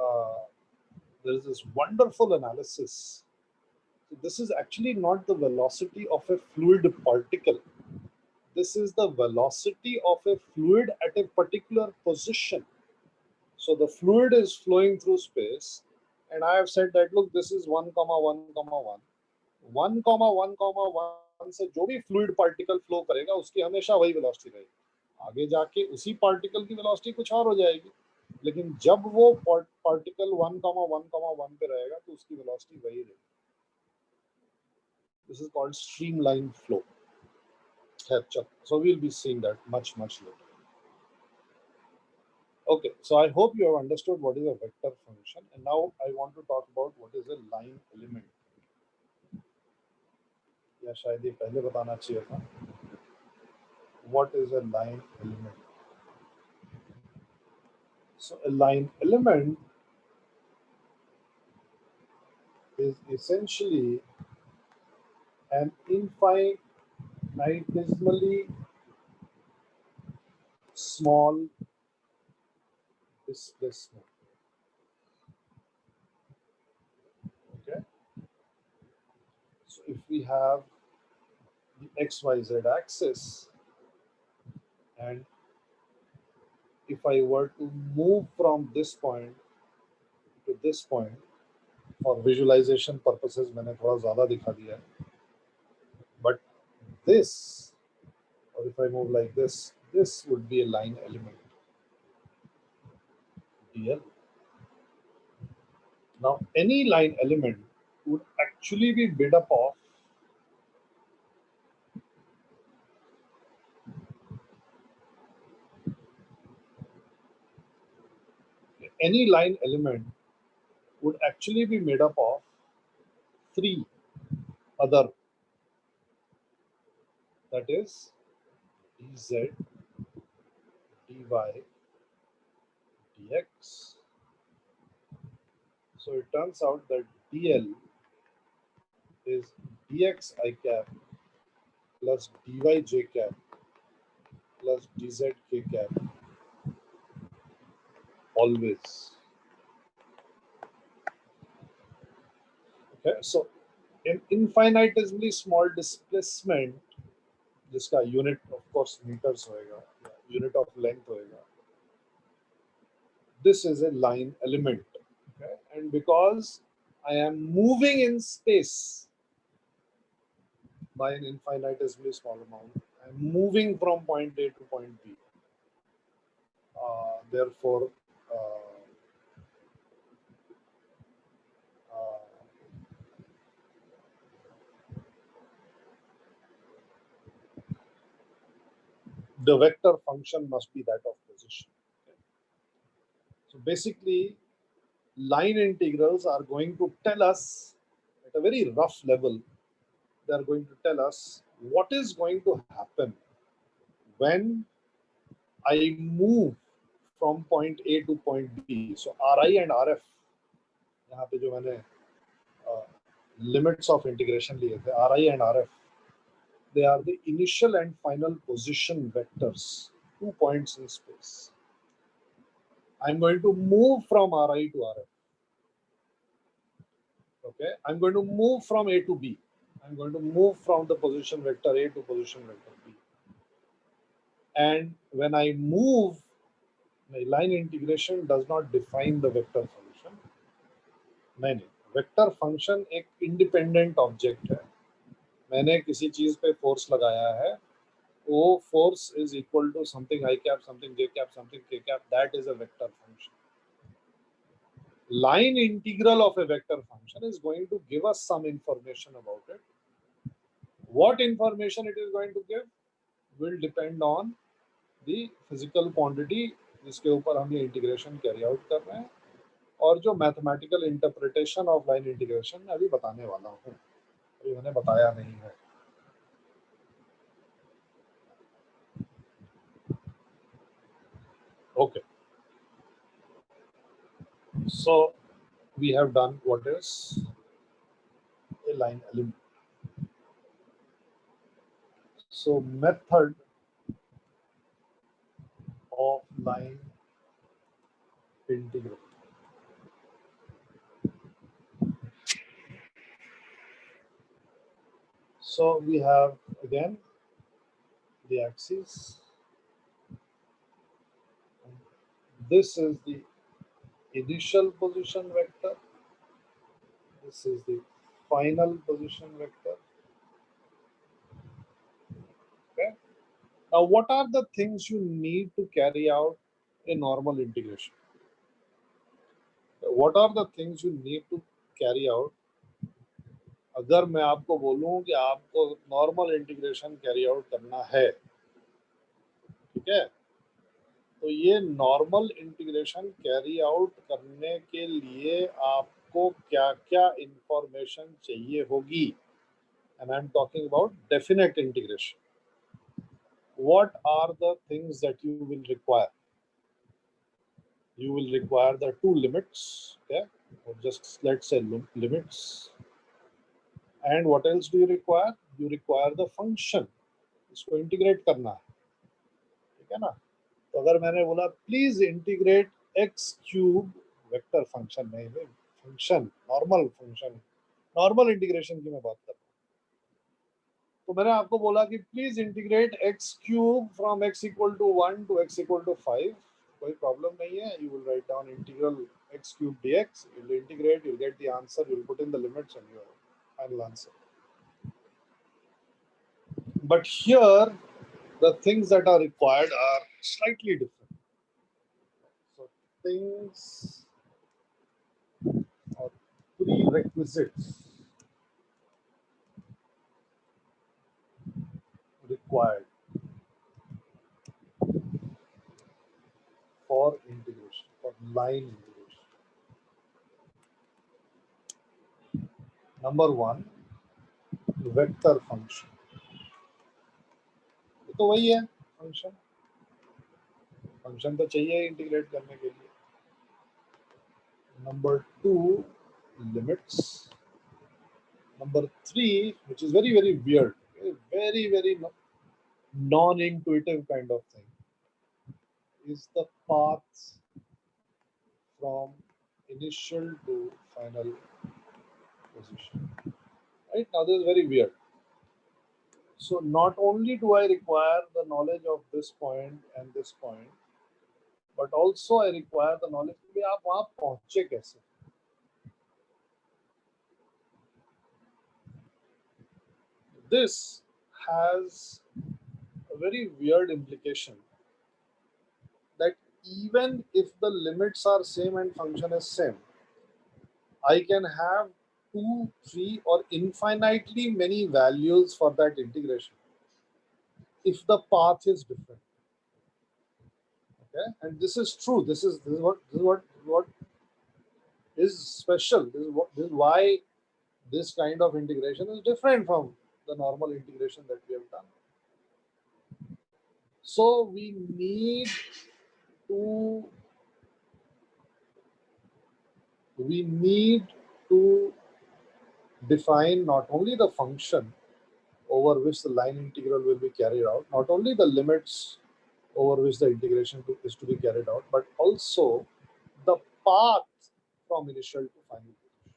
uh, there is this wonderful analysis. So this is actually not the velocity of a fluid particle. This is the velocity of a fluid at a particular position. So the fluid is flowing through space, and I have said that look, this is 1, 1, 1. 1, 1, 1 से जो भी fluid particle flow करेगा उसकी हमेशा वही velocity रहेगी आगे जाके उसी पार्टिकल की वेलोसिटी कुछ और हो जाएगी लेकिन जब वो पार्टिकल 1, 1 पे रहेगा तो उसकी वेलोसिटी वही रहेगी this is called streamline flow so we'll be seeing that much later. Okay, so I hope you have understood what is a vector function, and now I want to talk about what is a line element. या शायद ये पहले बताना चाहिए था. What is a line element? So a line element is essentially an infinitesimally small displacement. Okay. So if we have the XYZ axis, and if I were to move from this point to this point, for visualization purposes, मैंने थोड़ा ज़्यादा दिखा दिया है. But this, or if I move like this would be a line element. DL. Now, any line element would actually be made up of any line element would actually be made up of three other, that is dz, dy, dx. So it turns out that dl is dx I cap plus dy j cap plus dz k cap always. Okay, so an infinitesimally small displacement जिसका unit of course metres होएगा unit of length होएगा this is a line element, okay? And because I am moving in space by an infinitesimally small amount, I'm moving from point A to point B. Therefore, the vector function must be that of position. Okay? So basically, line integrals are going to tell us at a very rough level, they are going to tell us what is going to happen when I move from point A to point B. So Ri and Rf, यहाँ पे जो मैंने limits of integration लिए थे, Ri and Rf, They are the initial and final position vectors, 2 points in space. I'm going to move from Ri to Rf. Okay, I'm going to move from A to B. I'm going to move from the position vector A to position vector B. And when I move, my line integration does not define the vector function. नहीं, vector function एक independent object है. मैंने किसी चीज पे force लगाया है, वो force is equal to something I cap, something J cap, something K cap. That is a vector function. Line integral of a vector function is going to give us some information about it. What information it is going to give will depend on the physical quantity जिसके ऊपर हम ये integration carry out कर रहे हैं, और जो mathematical interpretation of line integration मैं अभी बताने वाला हूँ, अभी मैंने बताया नहीं है. Okay, so we have done what is a line element. So method of line integral. So we have again the axis. This is the initial position vector. This is the final position vector. Okay. Now, what are the things you need to carry out a normal integration? What are the things you need to carry out? अगर मैं आपको बोलूं कि आपको normal integration carry out करना है, ठीक है, तो ये नॉर्मल इंटीग्रेशन कैरी आउट करने के लिए आपको क्या क्या इंफॉर्मेशन चाहिए होगी. And I am talking about definite integration. What are the things that you will require? You will require the two limits, okay, or just let's say limits. And what else do you require? You require the function. इसको integrate करना है, ठीक है ना. तो अगर मैंने बोला please integrate x cube, vector function नहीं, function, normal function, normal integration की मैं बात कर रहा हूँ. तो मैंने आपको बोला कि please integrate x cube from x equal to 1 to x equal to 5. कोई प्रॉब्लम नहीं है. You will write down integral x cube dx, you will integrate, you will get the answer, you will put in the limits and your final answer. But here the things that are required are slightly different. So things or prerequisites required for integration, for line integration. Number one, vector function. तो वही है function. Function तो चाहिए integrate करने के लिए. Number two, limits. Number three, which is very very weird, very non-intuitive kind of thing, is the path from initial to final position. Right now, this is very weird. So not only do I require the knowledge of this point and this point, but also I require the knowledge कि आप वहाँ पहुँचे कैसे. This has a very weird implication that even if the limits are same and function is same, I can have 2, 3 or infinitely many values for that integration if the path is different. Okay, and this is true. This is what is special. This is why this kind of integration is different from the normal integration that we have done. So we need to define not only the function over which the line integral will be carried out. Not only the limits over which the integration is to be carried out, but also the path from initial to final position,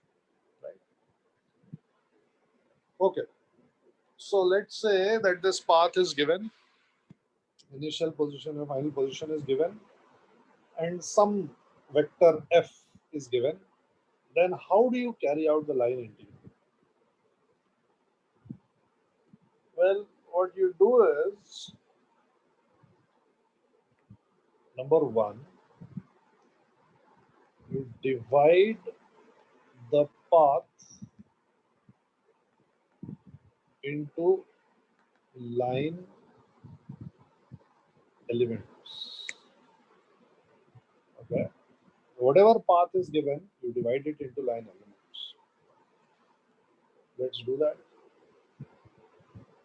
right? Okay, so let's say that this path is given, initial position and final position is given, and some vector f is given. Then how do you carry out the line integral? Well, what you do is, number one, you divide the path into line elements. Okay, whatever path is given, you divide it into line elements. Let's do that.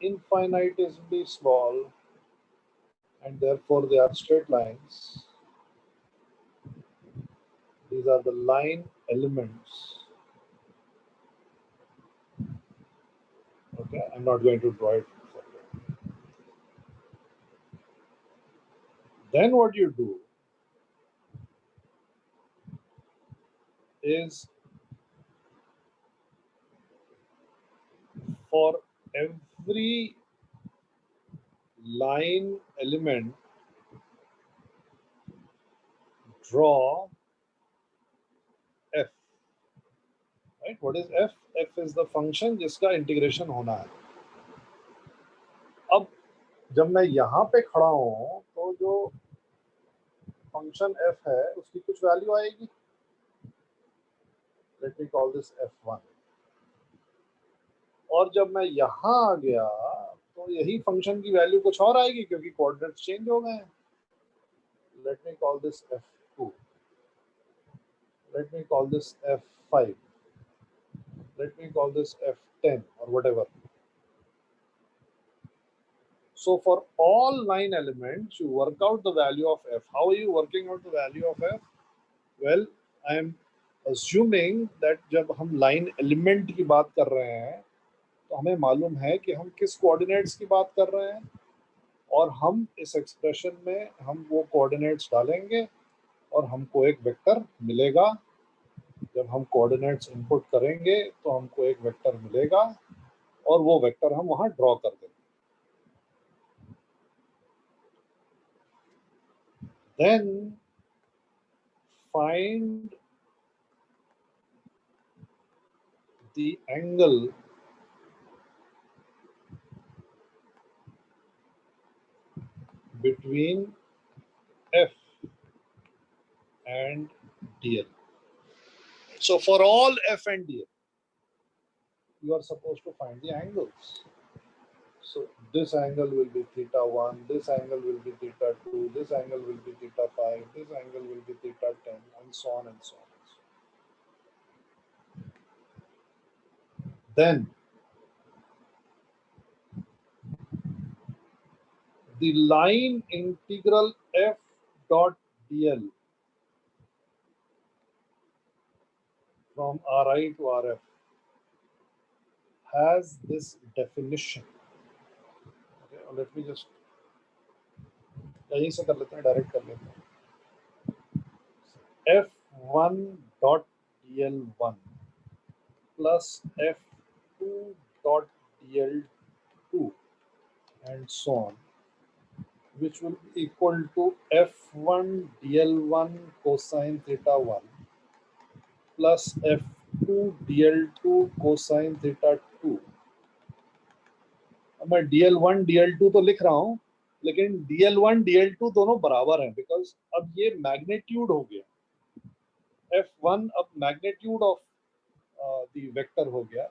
Infinitesimally small, and therefore they are straight lines. These are the line elements. Okay, I'm not going to draw it further. Then what you do is, for every line element, draw f. Right? What is f? F is the function जिसका integration होना है. अब जब मैं यहाँ पे खड़ा हूँ तो जो फंक्शन f है उसकी कुछ वैल्यू आएगी. Let me call this f1. और जब मैं यहाँ आ गया तो यही फंक्शन की वैल्यू कुछ और आएगी क्योंकि कोऑर्डिनेट्स चेंज हो गए हैं. Let me call this f2. Let me call this f5. let me call this f10 or whatever. So for all line elements, you work out the value of f. How are you working out the value of f? Well, I am assuming that जब हम line element की बात कर रहे हैं तो हमें मालूम है कि हम किस कोऑर्डिनेट्स की बात कर रहे हैं, और हम इस एक्सप्रेशन में हम वो कोऑर्डिनेट्स डालेंगे और हमको एक वेक्टर मिलेगा. जब हम कोऑर्डिनेट्स इनपुट करेंगे तो हमको एक वेक्टर मिलेगा और वो वेक्टर हम वहां ड्रॉ कर देंगे. Then find the angle between f and dl. So for all f and dl, you are supposed to find the angles. So this angle will be theta 1, this angle will be theta 2, this angle will be theta 5, this angle will be theta 10, and so on and so on. Then the line integral f dot dl from Ri to Rf has this definition. Okay, let me just यहीं से कर लेते हैं, direct कर लेते हैं. f1 dot dl1 plus f2 dot dl2 and so on, which will be equal to f1 dl1 cosine theta 1 plus f2 dl2 cosine theta 2. अब मैं dl1 dl2 तो लिख रहा हूं, लेकिन dl1 dl2 दोनों बराबर हैं, बिकॉज अब ये मैग्नीट्यूड हो गया. f1 अब मैग्नीट्यूड ऑफ द वेक्टर हो गया,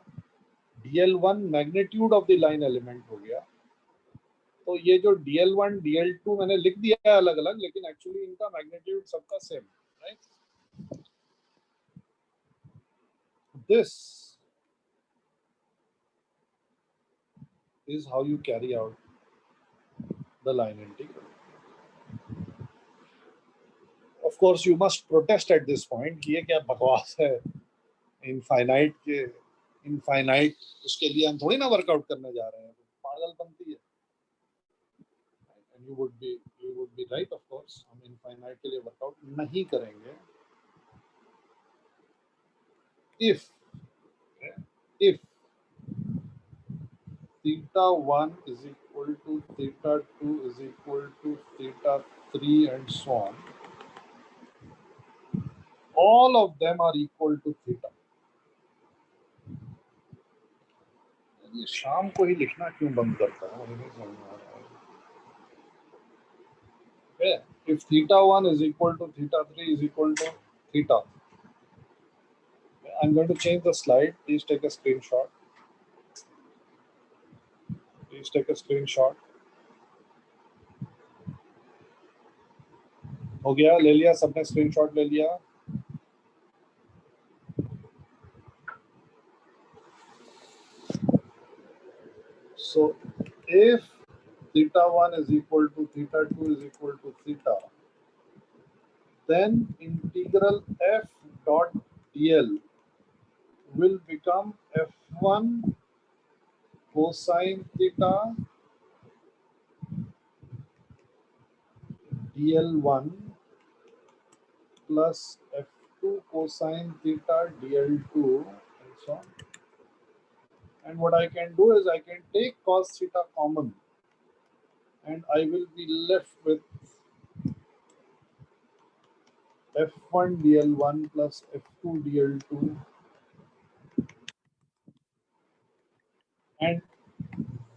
dl1 magnitude of the line element हो गया. तो ये जो dl1 dl2 मैंने लिख दिया है अलग अलग, लेकिन एक्चुअली इनका मैग्नीट्यूड सबका same, right. This is how you carry out the line integral. Of course, you must protest at this point कि ये क्या बकवास है, इनफाइनाइट के इनफाइनाइट उसके लिए हम थोड़ी ना वर्कआउट करने जा रहे हैं. पागलपंती है. And you would be right, of course. हम इनफाइनाइट के लिए वर्कआउट नहीं करेंगे. If theta 1 is equal to theta 2 is equal to theta 3 and so on, all of them are equal to theta. ये शाम को ही लिखना क्यों बंद करता है, मुझे नहीं समझ में आ रहा है. Okay. If theta 1 is equal to theta 3 is equal to theta. I'm going to change the slide. Please take a screenshot. Please take a screenshot. हो गया, ले लिया सबने स्क्रीनशॉट ले लिया. So if theta 1 is equal to theta 2 is equal to theta, then integral f dot dl will become f1 cosine theta dl1 plus f2 cosine theta dl2 and so on. And what I can do is I can take cos theta common and I will be left with f1 dl1 plus f2 dl2, and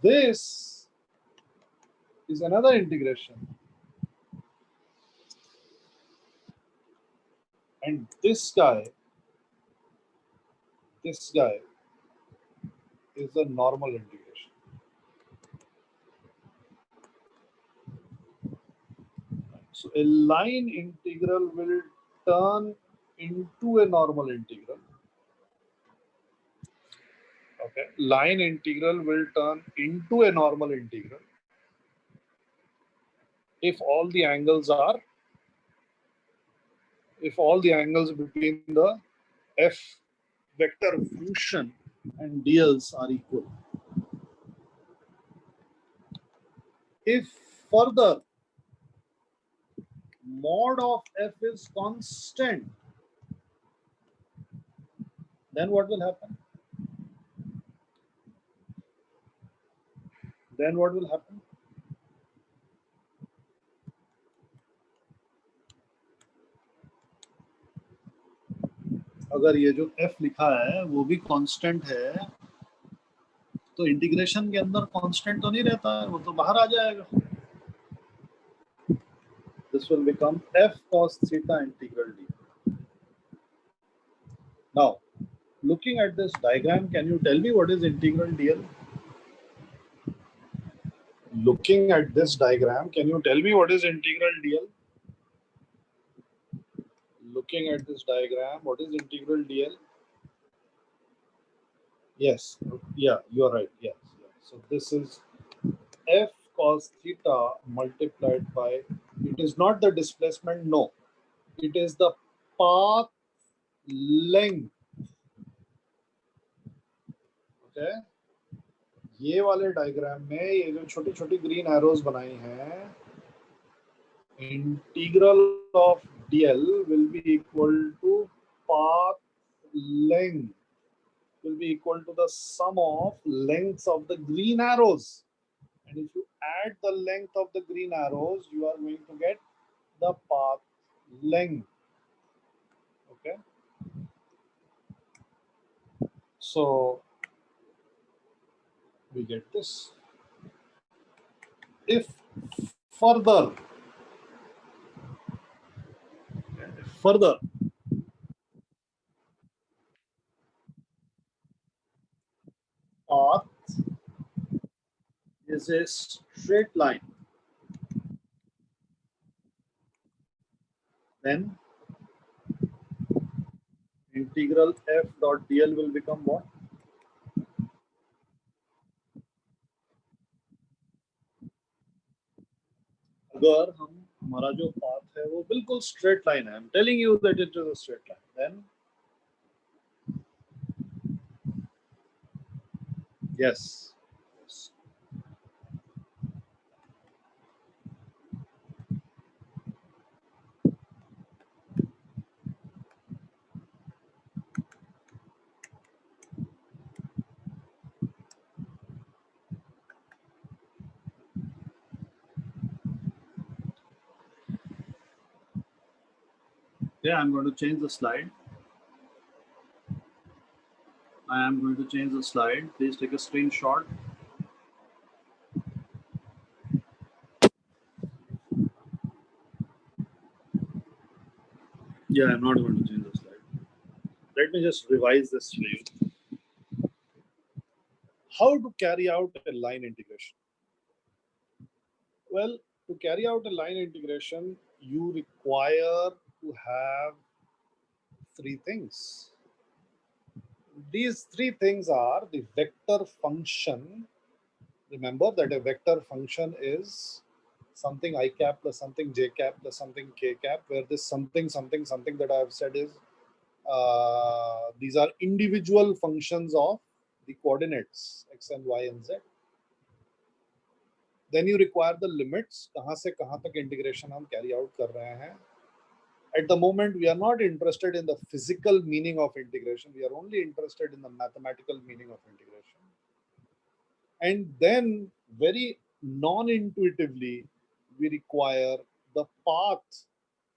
this is another integration, and this guy is a normal integration. So a line integral will turn into a normal integral. Okay, line integral will turn into a normal integral if all the angles between the f vector function and dl's are equal. If further mod of f is constant, then what will happen? अगर ये जो f लिखा है वो भी constant है, तो integration के अंदर कांस्टेंट तो नहीं रहता है, वो तो बाहर आ जाएगा. This will become f cos theta integral d. Now, looking at this diagram, can you tell me what is integral dl? Looking at this diagram, can you tell me what is integral dl? Looking at this diagram, what is integral dl? Yes, yeah, you are right. Yes. So this is f cos theta multiplied by, it is not the displacement, no, it is the path length. Okay, ये वाले diagram में ये जो छोटी छोटी green arrows बनाई हैं, integral of dl will be equal to path length will be equal to the sum of lengths of the green arrows, and if you add the length of the green arrows, you are going to get the path length. Okay, so we get this. If further path is a straight line, then integral f dot dl will become what? अगर हम हमारा जो path है वो बिल्कुल straight line है, I am telling you that it is a straight line, then yes, Yeah, I'm going to change the slide. I am going to change the slide. Please take a screenshot. Yeah, I'm not going to change the slide. Let me just revise this for you. How to carry out a line integration? Well, to carry out a line integration, you require to have three things. These three things are the vector function. Remember that a vector function is something I cap plus something j cap plus something k cap, where this something that I have said is these are individual functions of the coordinates x and y and z. Then you require the limits, कहाँ से कहाँ तक integration हम carry out कर रहे हैं. At the moment, we are not interested in the physical meaning of integration. We are only interested in the mathematical meaning of integration. And then, very non-intuitively, we require the path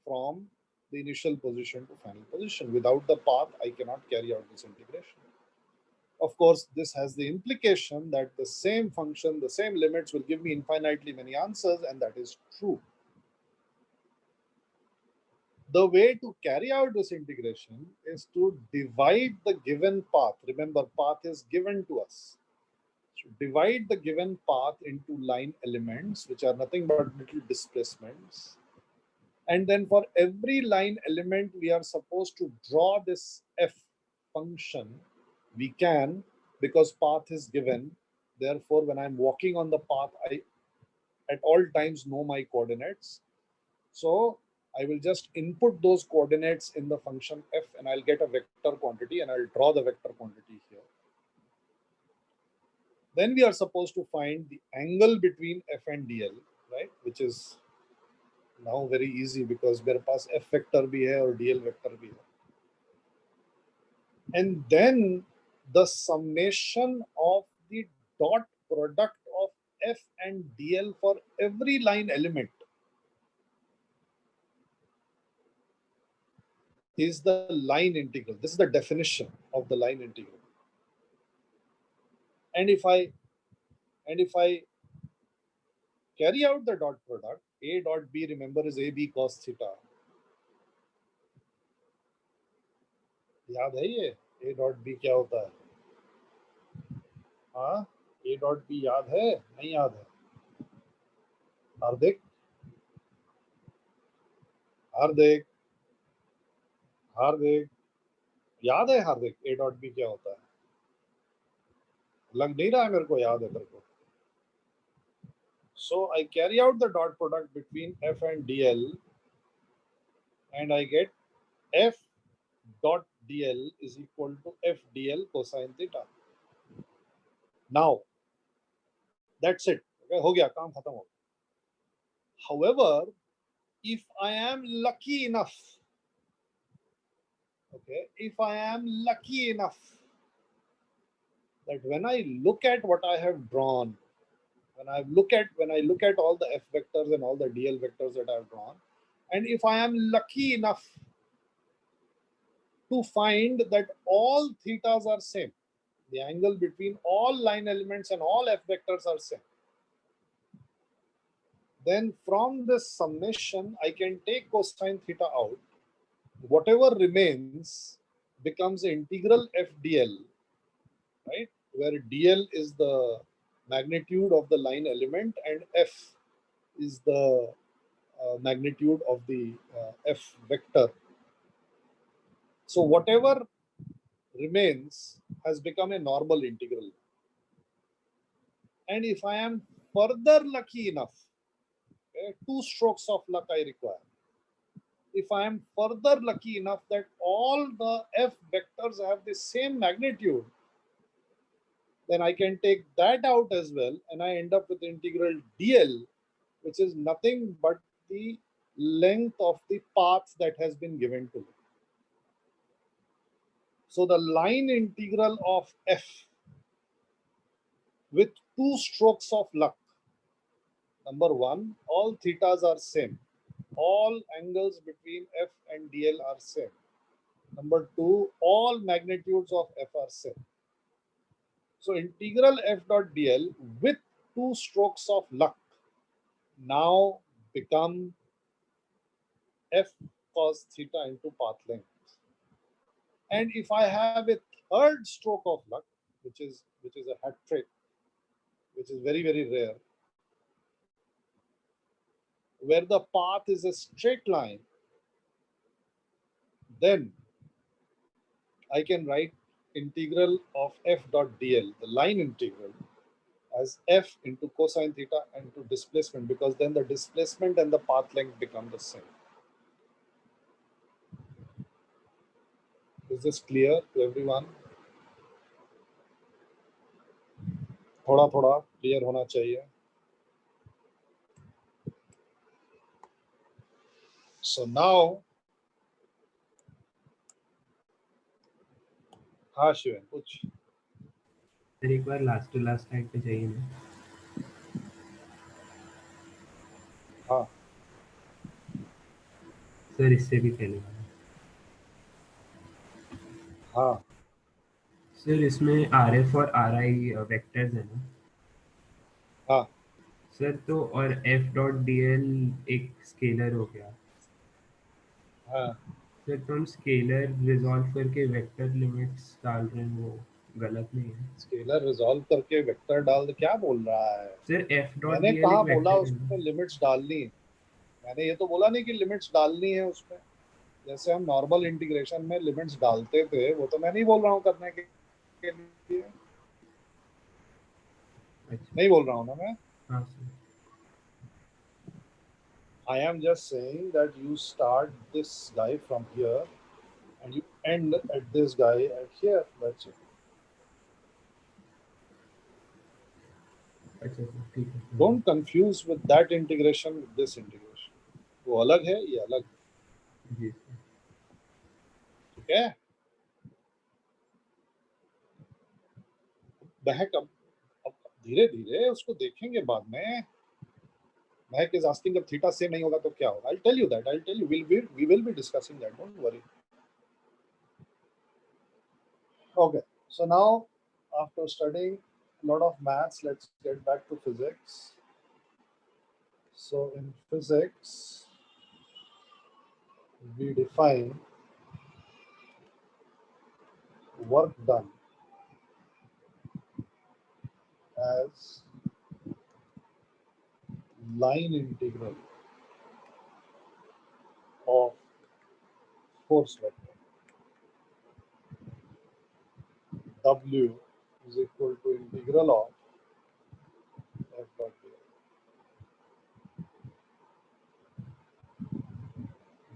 from the initial position to final position. Without the path, I cannot carry out this integration. Of course, this has the implication that the same function, the same limits will give me infinitely many answers, and that is true. The way to carry out this integration is to divide the given path. Remember, path is given to us. So divide the given path into line elements, which are nothing but little displacements. And then for every line element, we are supposed to draw this f function. We can, because path is given. Therefore, when I'm walking on the path, I at all times know my coordinates. So I will just input those coordinates in the function f, and I'll get a vector quantity, and I'll draw the vector quantity here. Then we are supposed to find the angle between f and dl, right? Which is now very easy because मेरे पास f vector भी है और dl vector भी है. And then the summation of the dot product of f and dl for every line element is the line integral. This is the definition of the line integral. And if I carry out the dot product, a dot b, remember, is ab cos theta. याद है ये a dot b क्या होता है? हाँ, a dot b याद है? नहीं याद है? हार्दिक, हार्दिक, हार्दिक, याद है हार्दिक a dot b क्या होता है? लग नहीं रहा है मेरे को याद है तेरे को. So I carry out the dot product between f and dl, and I get f dot dl is equal to f dl cosine theta. Now that's it. Okay, हो गया, काम खत्म हो गया. However, if I am lucky enough, okay, if I am lucky enough that when I look at what I have drawn, when I look at all the f vectors and all the dl vectors that I have drawn, and if I am lucky enough to find that all thetas are same, the angle between all line elements and all f vectors are same, then from this summation I can take cosine theta out. Whatever remains becomes integral f dl, right, where dl is the magnitude of the line element and f is the magnitude of the f vector. So whatever remains has become a normal integral. And if I am further lucky enough, okay, 2 strokes of luck I require. If I am further lucky enough that all the f vectors have the same magnitude, then I can take that out as well, and I end up with integral dl, which is nothing but the length of the path that has been given to me. So the line integral of f with 2 strokes of luck. Number one, all thetas are same. all angles between F and DL are same. Number two, all magnitudes of F are same. So integral F dot DL with two strokes of luck now become F cos theta into path length. And if I have a third stroke of luck, which is a hat trick, which is very, very rare, where the path is a straight line, then I can write integral of F dot DL, the line integral, as F into cosine theta into displacement, because then the displacement and the path length become the same. Is this clear to everyone? थोड़ा थोड़ा clear होना चाहिए. So now, हाँ शिवन कुछ. Sir एक बार last to last slide पे जाइए ना. हाँ सर इससे भी पहले हाँ सर इसमें आर एफ और आर आई वेक्टर्स है ना. हाँ सर तो और एफ डॉट डी एल एक स्केलर हो गया. हाँ. सर तो हम स्केलर रिजॉल्व करके वेक्टर लिमिट्स डाल रहे हैं, वो गलत नहीं है. स्केलर रिजॉल्व करके वेक्टर डाल दे, क्या बोल रहा है? सर एफ डॉट मैंने डी एल एक कहा बोला वेक्टर है उसमें ना. लिमिट्स डालनी है. मैंने ये तो बोला नहीं कि लिमिट्स डालनी है उसमें. जैसे हम नॉर्मल इंटीग्रेशन में लिमिट्स डालते थे, वो तो मैं नहीं बोल रहा हूँ करने के लिए. अच्छा. नहीं बोल रहा हूँ ना मैं. हाँ sir. I am just saying that you start this guy from here and you end at this guy at here. That's it. अच्छा सर ठीक है. Don't confuse with that integration with this integration. वो अलग है, ये अलग है. जी sir. ठीक है. महक अब धीरे धीरे उसको देखेंगे बाद में. महक is asking if theta same नहीं होगा तो क्या होगा. I'll tell you that. I'll tell you. We will be discussing that. Don't worry. Okay. So now, after studying a lot of maths, let's get back to physics. So in physics, we define work done as line integral of force vector. W is equal to integral of F dot dl.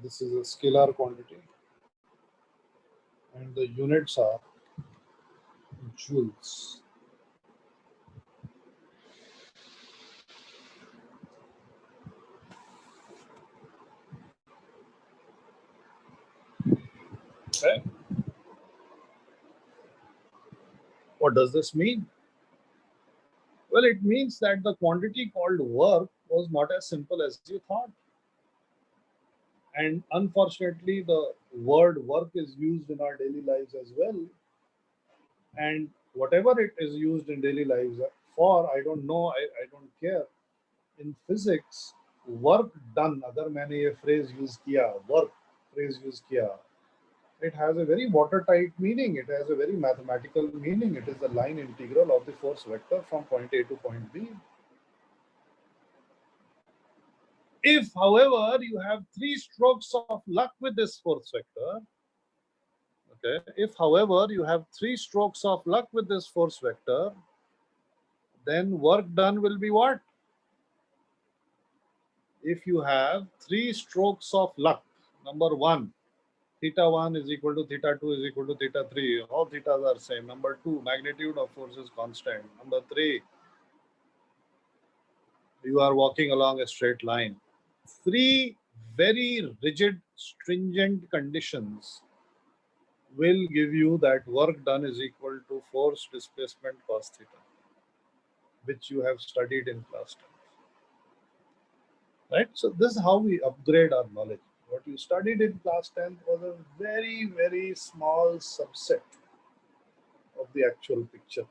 This is a scalar quantity and the units are joules. Okay. What does this mean? Well, it means that the quantity called work was not as simple as you thought. And unfortunately, the word work is used in our daily lives as well. And whatever it is used in daily lives for, I don't know, I don't care. In physics, work done, अगर मैंने ये phrase use किया, work phrase use किया, it has a very watertight meaning. It has a very mathematical meaning. It is the line integral of the force vector from point A to point B. If, however, you have three strokes of luck with this force vector, okay, if, however, you have three strokes of luck with this force vector, then work done will be what? If you have three strokes of luck, number one, theta 1 is equal to theta 2 is equal to theta 3, all thetas are same. Number 2, magnitude of force is constant. Number 3, you are walking along a straight line. Three very rigid, stringent conditions will give you that work done is equal to force displacement cos theta, which you have studied in class 10. right? So this is how we upgrade our knowledge. What you studied in class 10th was a very, very small subset of the actual picture,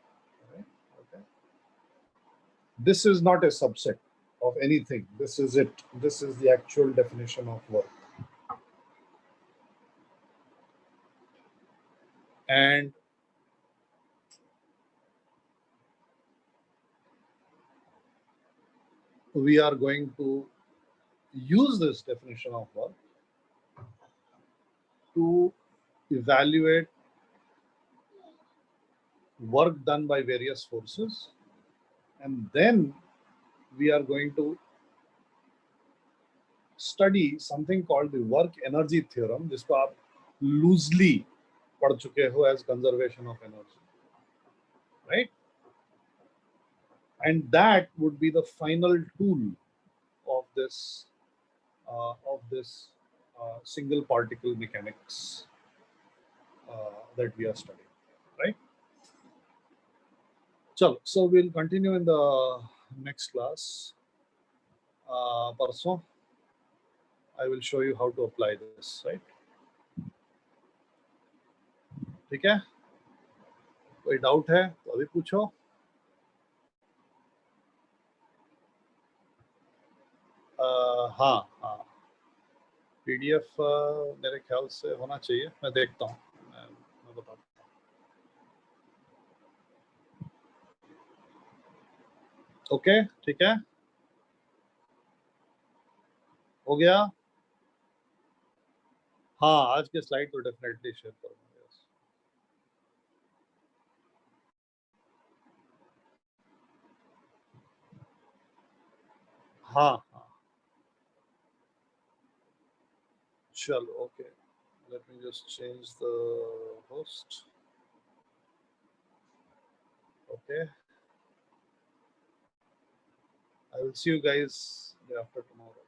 right? Okay. This is not a subset of anything. This is it. This is the actual definition of work. And we are going to use this definition of work to evaluate work done by various forces, and then we are going to study something called the work energy theorem, जिसको आप loosely पढ़ चुके हो as conservation of energy, right? And that would be the final tool of this single particle mechanics that we are studying, right? So we'll continue in the next class. परसों I will show you how to apply this, right? ठीक है? कोई doubt है तो अभी पूछो. हाँ हाँ, पीडीएफ मेरे ख्याल से होना चाहिए. मैं देखता हूँ, मैं बताता हूँ. ओके, ठीक है, हो गया. हाँ, आज के स्लाइड तो डेफिनेटली शेयर करूँगा. हाँ हाँ, चलो. Okay, let me just change the host. Okay, I will see you guys day after tomorrow.